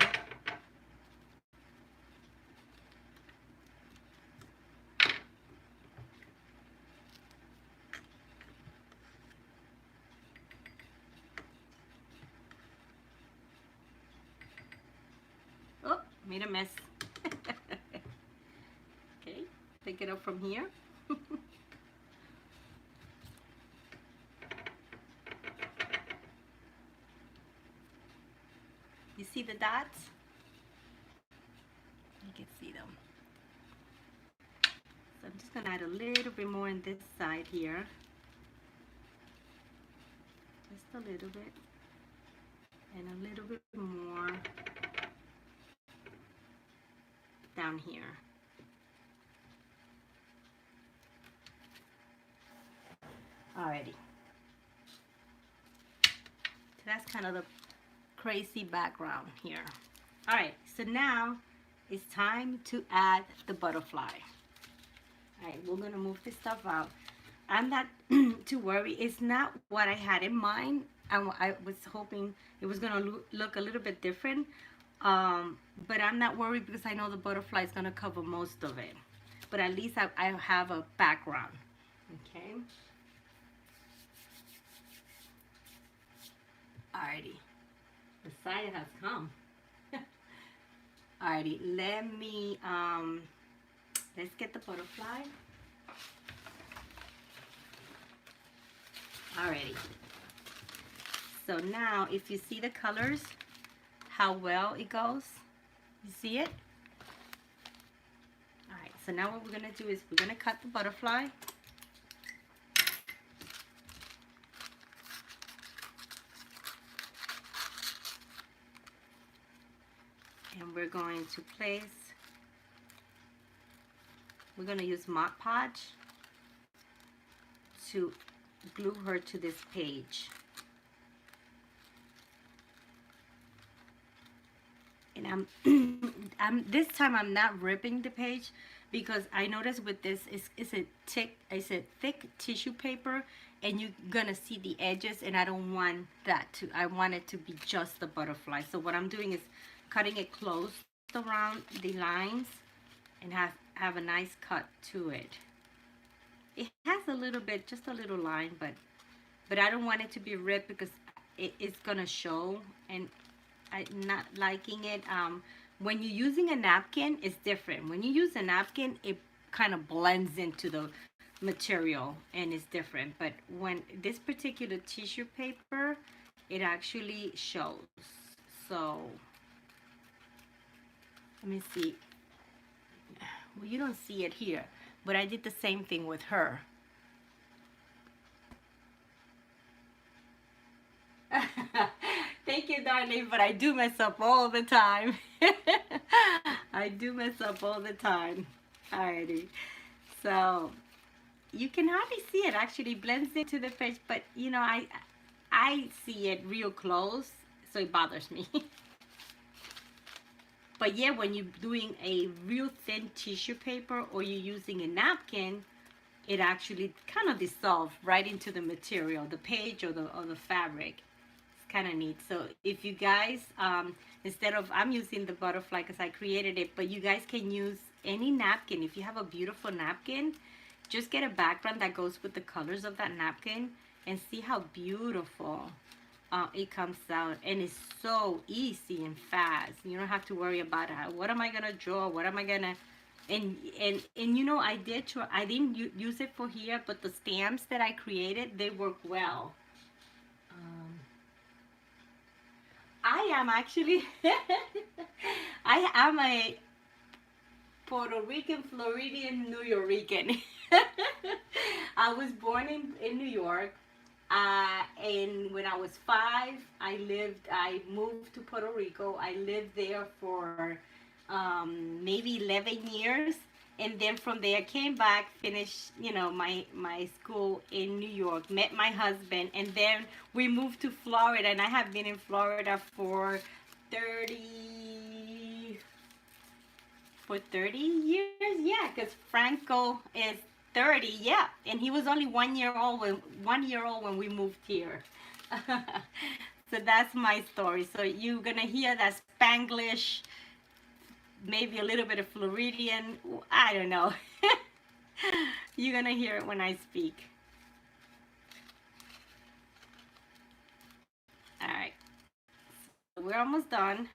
Oh, made a mess. Okay, pick it up from here. You see the dots? You can see them. So I'm just gonna add a little bit more on this side here. Just a little bit. And a little bit more down here. Alrighty. So that's kind of the crazy background here. Alright, so now it's time to add the butterfly. Alright, we're gonna move this stuff out. I'm not too worried. It's not what I had in mind. I was hoping it was gonna look a little bit different, but I'm not worried because I know the butterfly is gonna cover most of it. But at least I have a background. Okay. Alrighty. Messiah has come. Alrighty, let me let's get the butterfly. Alrighty. So now, if you see the colors, how well it goes, you see it? Alright, so now what we're gonna do is we're gonna cut the butterfly. And we're going to place, we're going to use Mod Podge to glue her to this page. And this time I'm not ripping the page because I noticed with this it's a thick tissue paper and you're gonna see the edges, and I don't want that to, I want it to be just the butterfly. So what I'm doing is cutting it close around the lines and have a nice cut to it. It has a little bit, just a little line, but I don't want it to be ripped because it's gonna show, and I'm not liking it. When you're using a napkin, it's different. When you use a napkin, it kind of blends into the material and it's different. But when this particular tissue paper, it actually shows. So let me see. Well, you don't see it here, but I did the same thing with her. Thank you, darling, but I do mess up all the time. I do mess up all the time. Alrighty. So you can hardly see it, actually blends into the face, but you know, I see it real close, so it bothers me. But yeah, when you're doing a real thin tissue paper or you're using a napkin, it actually kind of dissolves right into the material, the page or the fabric. It's kind of neat. So if you guys, instead of, I'm using the butterfly because I created it, but you guys can use any napkin. If you have a beautiful napkin, just get a background that goes with the colors of that napkin and see how beautiful it comes out. And it's so easy and fast. You don't have to worry about what am I gonna draw, what am I gonna, and you know, I didn't use it for here, but the stamps that I created, they work well. I am actually I am a Puerto Rican, Floridian, New Yorican. I was born in New York. And when I was 5, I moved to Puerto Rico. I lived there for maybe 11 years. And then from there I came back, finished, you know, my school in New York, met my husband, and then we moved to Florida. And I have been in Florida for 30 years. Yeah, because Franco is 30, yeah, and he was only 1 year old when we moved here. So that's my story. So you're gonna hear that Spanglish, maybe a little bit of Floridian, I don't know. You're gonna hear it when I speak. All right, so we're almost done.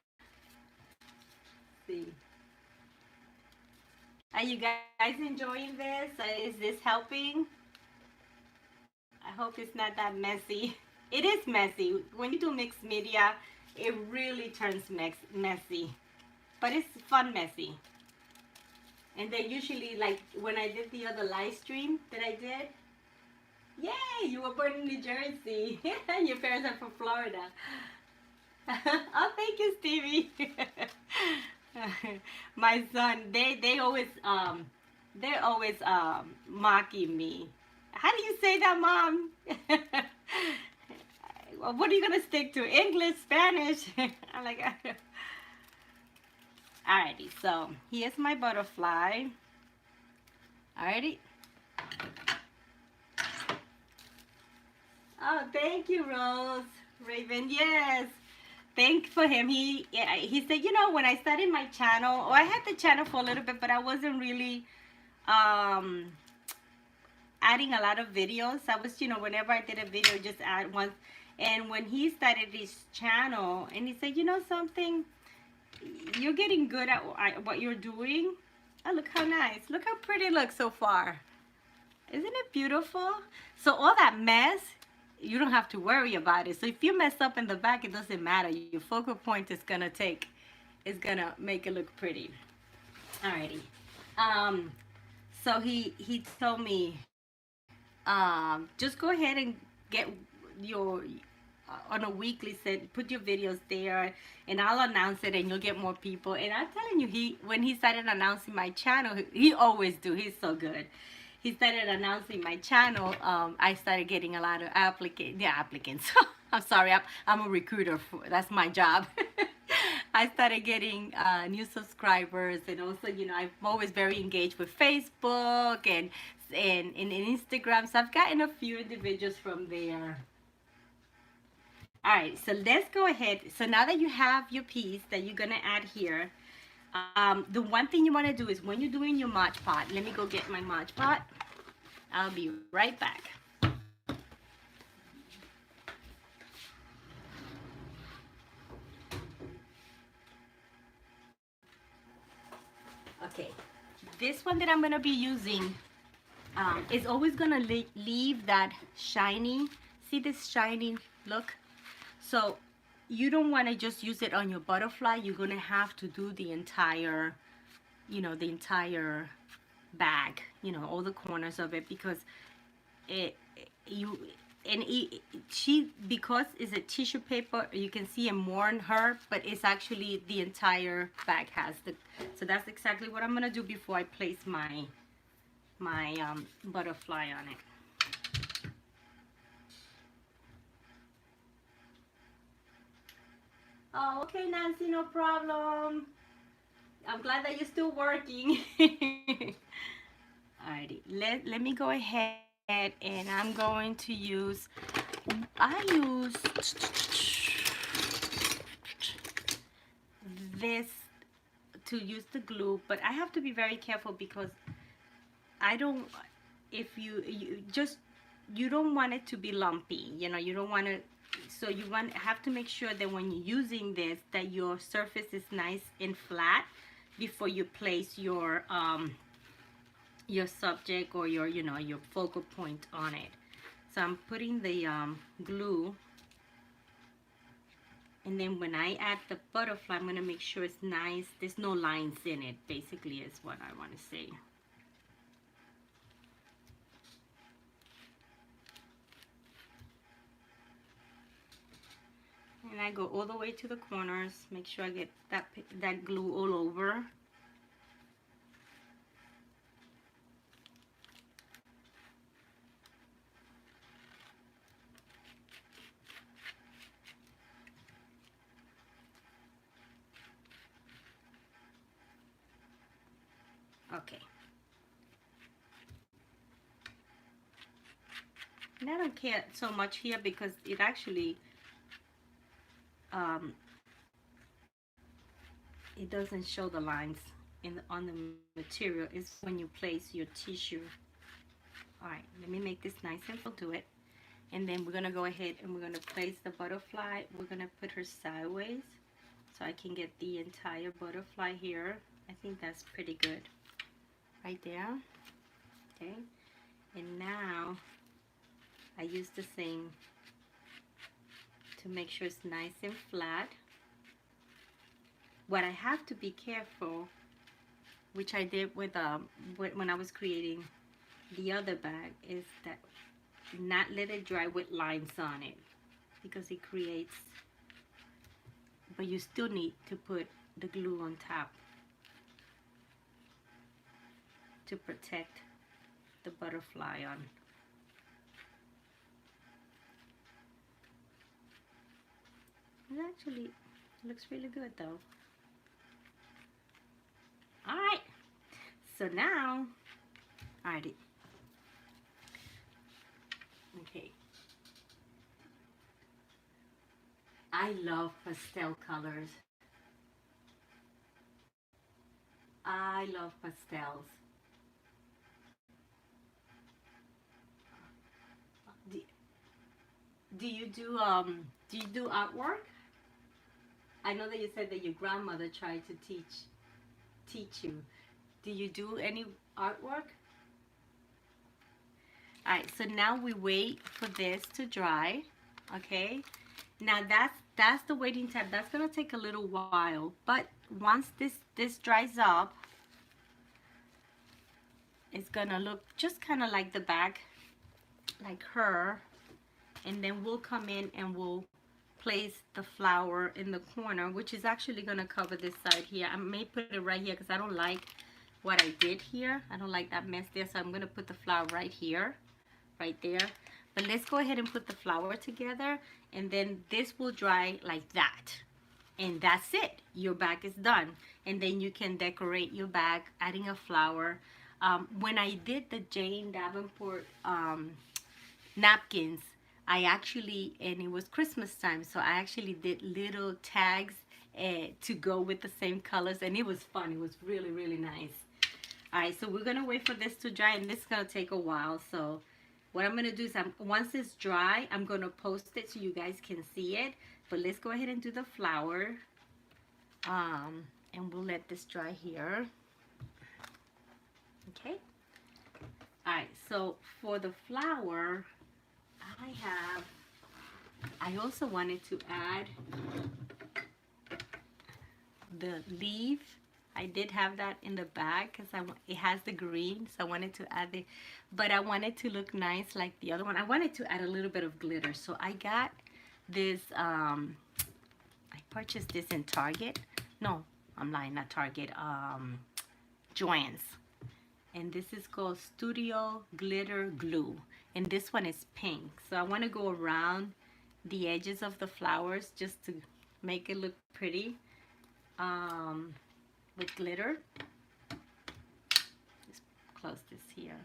Let's see. Are you guys enjoying this? Is this helping? I hope it's not that messy. It is messy. When you do mixed media, it really turns messy. But it's fun messy. And then usually, like when I did the other live stream that I did, yay, you were born in New Jersey. Your parents are from Florida. Oh, thank you, Stevie. My son, they're always mocking me. How do you say that, Mom? What are you gonna stick to? English, Spanish? I'm like, alrighty. So here's my butterfly. Alrighty. Oh, thank you, Rose. Raven, yes. Thank for him. He said, you know, when I started my channel, I had the channel for a little bit, but I wasn't really adding a lot of videos. I was, you know, whenever I did a video, just add once. And when he started his channel, and he said, you know something, you're getting good at what you're doing. Oh, look how nice. Look how pretty it looks so far. Isn't it beautiful? So all that mess, you don't have to worry about it. So if you mess up in the back, it doesn't matter. Your focal point is gonna make it look pretty. Alrighty. Um, so he told me, just go ahead and get your on a weekly set, put your videos there, and I'll announce it, and you'll get more people. And I'm telling you, when he started announcing my channel, he always do. He's so good. He started announcing my channel. I started getting a lot of applicants. I'm sorry, I'm a recruiter. That's my job. I started getting new subscribers, and also, you know, I'm always very engaged with Facebook and Instagram. So I've gotten a few individuals from there. All right, so let's go ahead. So now that you have your piece that you're gonna add here, the one thing you want to do is when you're doing your Mod Podge, let me go get my Mod Podge. I'll be right back. Okay, this one that I'm gonna be using is always gonna leave that shiny. See this shiny look? So you don't want to just use it on your butterfly. You're gonna have to do the entire, you know, the entire bag, you know, all the corners of it, because she, because it's a tissue paper, you can see it more on her, but it's actually the entire bag has the. So that's exactly what I'm gonna do before I place my butterfly on it. Oh, okay, Nancy, no problem. I'm glad that you're still working. Alrighty, let me go ahead, and I'm going to use, I use this to use the glue, but I have to be very careful because I don't, if you don't want it to be lumpy, you know, you don't want to, so you have to make sure that when you're using this, that your surface is nice and flat before you place your subject or your, you know, your focal point on it. So I'm putting the glue, and then when I add the butterfly, I'm going to make sure it's nice. There's no lines in it, basically, is what I want to say. And I go all the way to the corners, make sure I get that glue all over. Okay. And I don't care so much here because it actually, it doesn't show the lines on the material. It's when you place your tissue. All right, let me make this nice and full to it. And then we're gonna go ahead and we're gonna place the butterfly. We're gonna put her sideways so I can get the entire butterfly here. I think that's pretty good. Right there. Okay. And now I use the same to make sure it's nice and flat. What I have to be careful, which I did with when I was creating the other bag, is that not let it dry with lines on it, because it creates, but you still need to put the glue on top to protect the butterfly on. It actually looks really good though. Alright, so now, alrighty, okay, I love pastel colors. I love pastels. Do you do artwork? I know that you said that your grandmother tried to teach you. Do you do any artwork? All right, so now we wait for this to dry. Okay, now that's the waiting time. That's gonna take a little while, but once this dries up, it's gonna look just kind of like the back, like her. And then we'll come in and we'll place the flower in the corner, which is actually gonna cover this side here. I may put it right here because I don't like what I did here. I don't like that mess there, so I'm gonna put the flower right here, right there. But let's go ahead and put the flower together, and then this will dry like that. And that's it. Your bag is done. And then you can decorate your bag, adding a flower. When I did the Jane Davenport napkins, I actually, and it was Christmas time, so I actually did little tags to go with the same colors, and it was fun. It was really, really nice. All right, so we're gonna wait for this to dry, and this is gonna take a while. So what I'm gonna do is, once it's dry, I'm gonna post it so you guys can see it. But let's go ahead and do the flower, and we'll let this dry here. Okay. All right, so for the flower, I also wanted to add the leaf. I did have that in the bag because it has the green, so I wanted to add it, but I wanted to look nice like the other one. I wanted to add a little bit of glitter, so I got this, I purchased this in Target. No, I'm lying, not Target, Joann's. And this is called Studio Glitter Glue. And this one is pink. So I want to go around the edges of the flowers just to make it look pretty with glitter. Just close this here.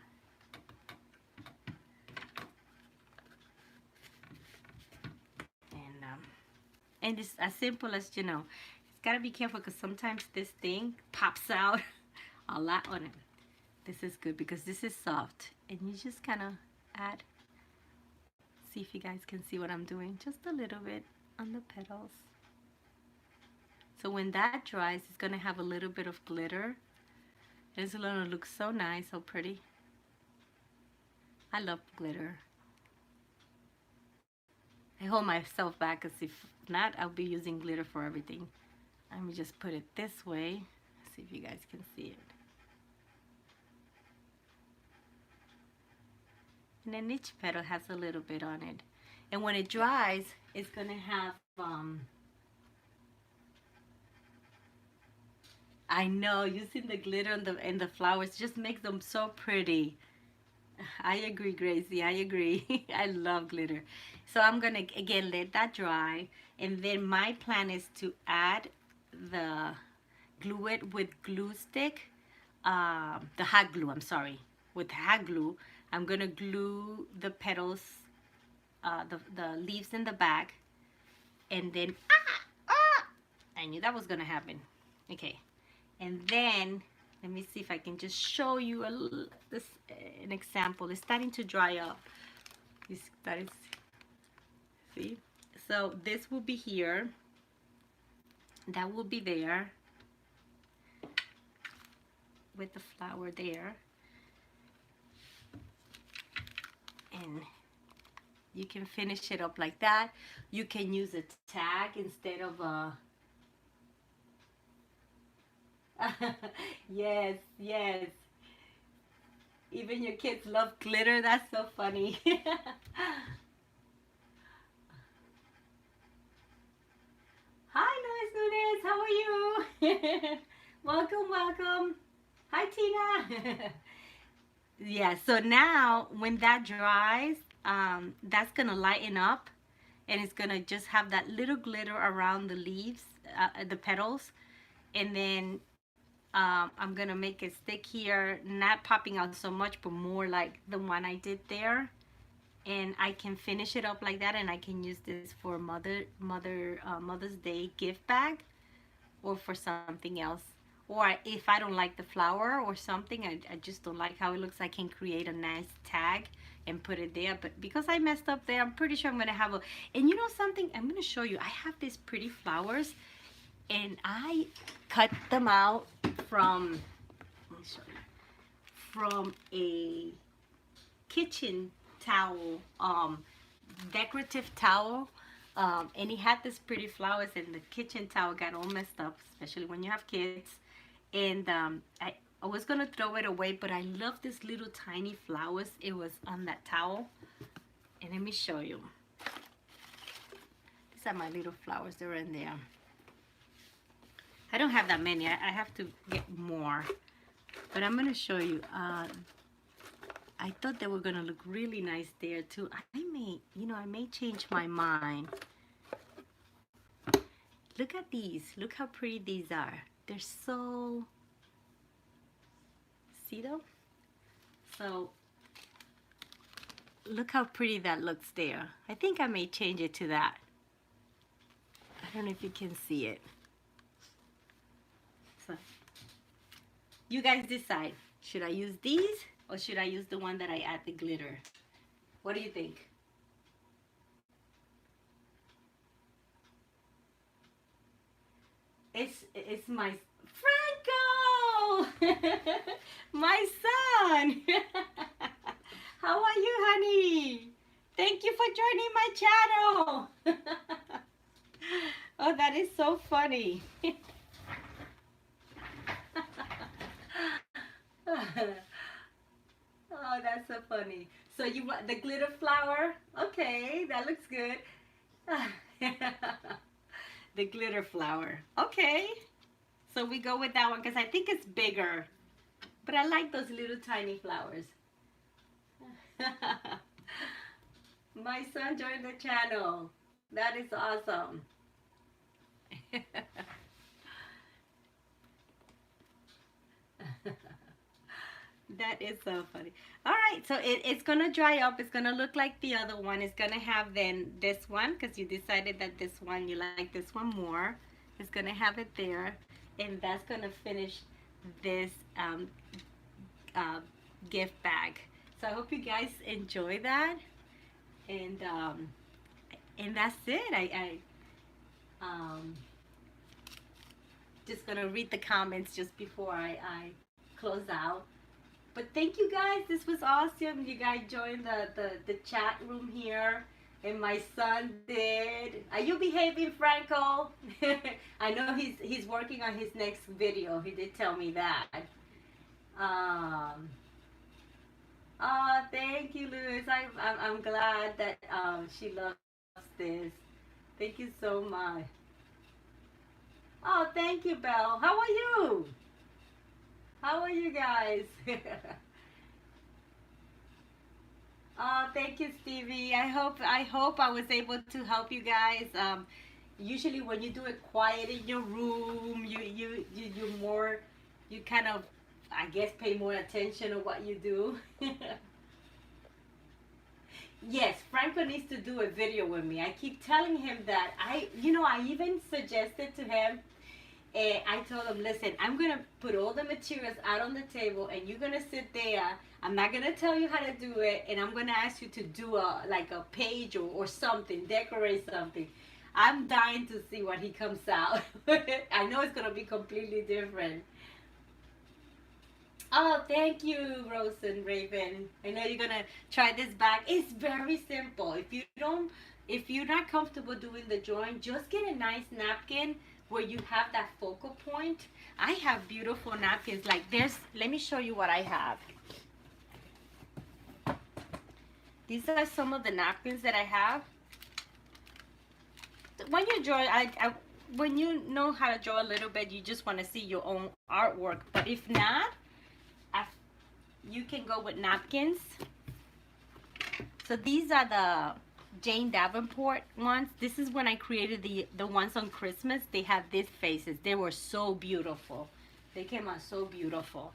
And it's as simple as, you know, it's got to be careful because sometimes this thing pops out a lot on it. This is good because this is soft, and you just kind of add, see if you guys can see what I'm doing, just a little bit on the petals. So when that dries, it's gonna have a little bit of glitter. It's gonna look so nice, so pretty. I love glitter. I hold myself back because if not, I'll be using glitter for everything. Let me just put it this way, see if you guys can see it. And then each petal has a little bit on it. And when it dries, it's gonna have, I know, using the glitter and the flowers just makes them so pretty. I agree, Gracie, I agree. I love glitter. So I'm gonna, again, let that dry. And then my plan is to add glue it with glue stick, the hot glue, I'm sorry. With hot glue, I'm gonna glue the petals, the leaves in the back, and then, I knew that was gonna happen. Okay, and then, let me see if I can just show you an example. It's starting to dry up. See? So this will be here. That will be there with the flower there. And you can finish it up like that. You can use a tag instead of a yes, yes. Even your kids love glitter. That's so funny. Hi, Luis Nunes. How are you? Welcome, welcome. Hi, Tina. Yeah, so now when that dries, that's gonna lighten up, and it's gonna just have that little glitter around the leaves, the petals, and then I'm gonna make it stick here, not popping out so much, but more like the one I did there. And I can finish it up like that, and I can use this for Mother's Day gift bag, or for something else. Or if I don't like the flower or something, I just don't like how it looks, I can create a nice tag and put it there. But because I messed up there, I'm pretty sure I'm gonna have a, and you know something, I'm gonna show you. I have these pretty flowers, and I cut them out from, let me show you, from a kitchen towel, decorative towel. And he had this pretty flowers, and the kitchen towel got all messed up, especially when you have kids. And I was gonna throw it away, but I love this little tiny flowers. It was on that towel. And let me show you. These are my little flowers. They're in there. I don't have that many. I have to get more. But I'm gonna show you. I thought they were gonna look really nice there too. I may change my mind. Look at these. Look how pretty these are. They're so, see them? So look how pretty that looks there. I think I may change it to that. I don't know if you can see it. So you guys decide. Should I use these or should I use the one that I add the glitter? What do you think? It's my Franco, my son. How are you, honey? Thank you for joining my channel. Oh, that is so funny. Oh, that's so funny. So you want the glitter flower? Okay, that looks good. The glitter flower. Okay. So we go with that one because I think it's bigger. But I like those little tiny flowers. My son joined the channel. That is awesome. That is so funny. All right, so it's gonna dry up. It's gonna look like the other one. It's gonna have then this one because you decided that this one, you like this one more. It's gonna have it there, and that's gonna finish this gift bag. So I hope you guys enjoy that, and that's it. I just gonna read the comments just before I close out. But thank you guys. This was awesome. You guys joined the chat room here. And my son did. Are you behaving, Franco? I know he's working on his next video. He did tell me that. Oh, thank you, Luz. I'm glad that she loves this. Thank you so much. Oh, thank you, Belle. How are you? How are you guys? Oh, thank you, Stevie. I hope I was able to help you guys. Usually when you do it quiet in your room, you more, you kind of, I guess, pay more attention to what you do. Yes, Franco needs to do a video with me. I keep telling him that. I even suggested to him. And I told him, listen, I'm going to put all the materials out on the table and you're going to sit there. I'm not going to tell you how to do it. And I'm going to ask you to do a page or something, decorate something. I'm dying to see what he comes out. I know it's going to be completely different. Oh, thank you, Rose and Raven. I know you're going to try this bag. It's very simple. If you're not comfortable doing the drawing, just get a nice napkin where you have that focal point. I have beautiful napkins like this. Let me show you what I have. These are some of the napkins that I have. When you draw, when you know how to draw a little bit, you just want to see your own artwork. But if not, you can go with napkins. So these are the Jane Davenport ones. This is when I created the ones on Christmas. They have these faces. They were so beautiful. They came out so beautiful.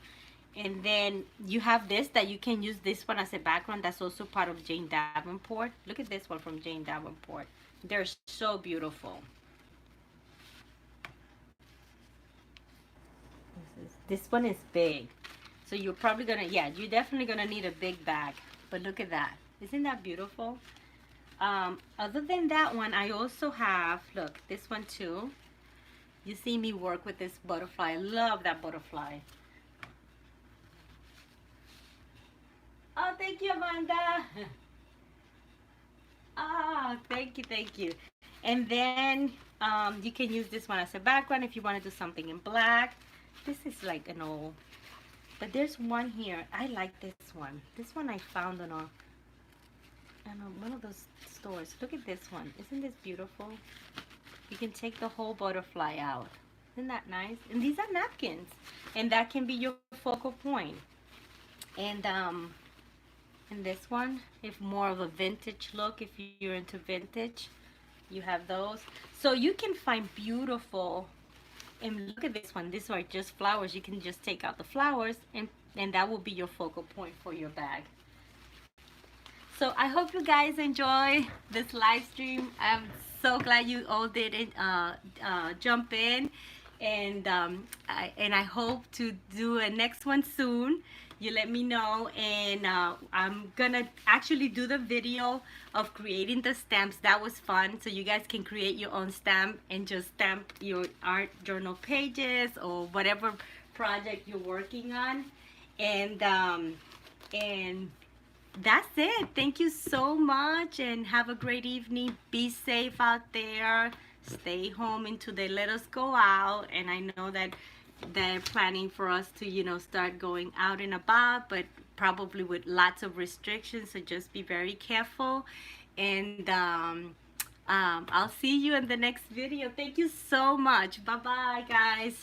And then you have this that you can use this one as a background. That's also part of Jane Davenport. Look at this one from Jane Davenport. They're so beautiful. This one is big. So you're probably gonna, yeah, you're definitely gonna need a big bag. But look at that. Isn't that beautiful? Other than that one, I also have, look, this one too. You see me work with this butterfly. I love that butterfly. Oh, thank you, Amanda. Oh, thank you, thank you. And then you can use this one as a background if you want to do something in black. This is like an old, but there's one here. I like this one. This one I found on one of those stores. Look at this one. Isn't this beautiful? You can take the whole butterfly out. Isn't that nice? And these are napkins, and that can be your focal point. And this one, if more of a vintage look, if you're into vintage, you have those. So you can find beautiful, and look at this one. These are just flowers. You can just take out the flowers, and that will be your focal point for your bag. So I hope you guys enjoy this live stream. I'm so glad you all did it, jump in, and I hope to do a next one soon. You let me know, and I'm gonna actually do the video of creating the stamps. That was fun, so you guys can create your own stamp and just stamp your art journal pages or whatever project you're working on, and that's it. Thank you so much, and have a great evening. Be safe out there. Stay home until they let us go out. And I know that they're planning for us to, start going out and about, but probably with lots of restrictions. So just be very careful. And I'll see you in the next video. Thank you so much. Bye-bye, guys.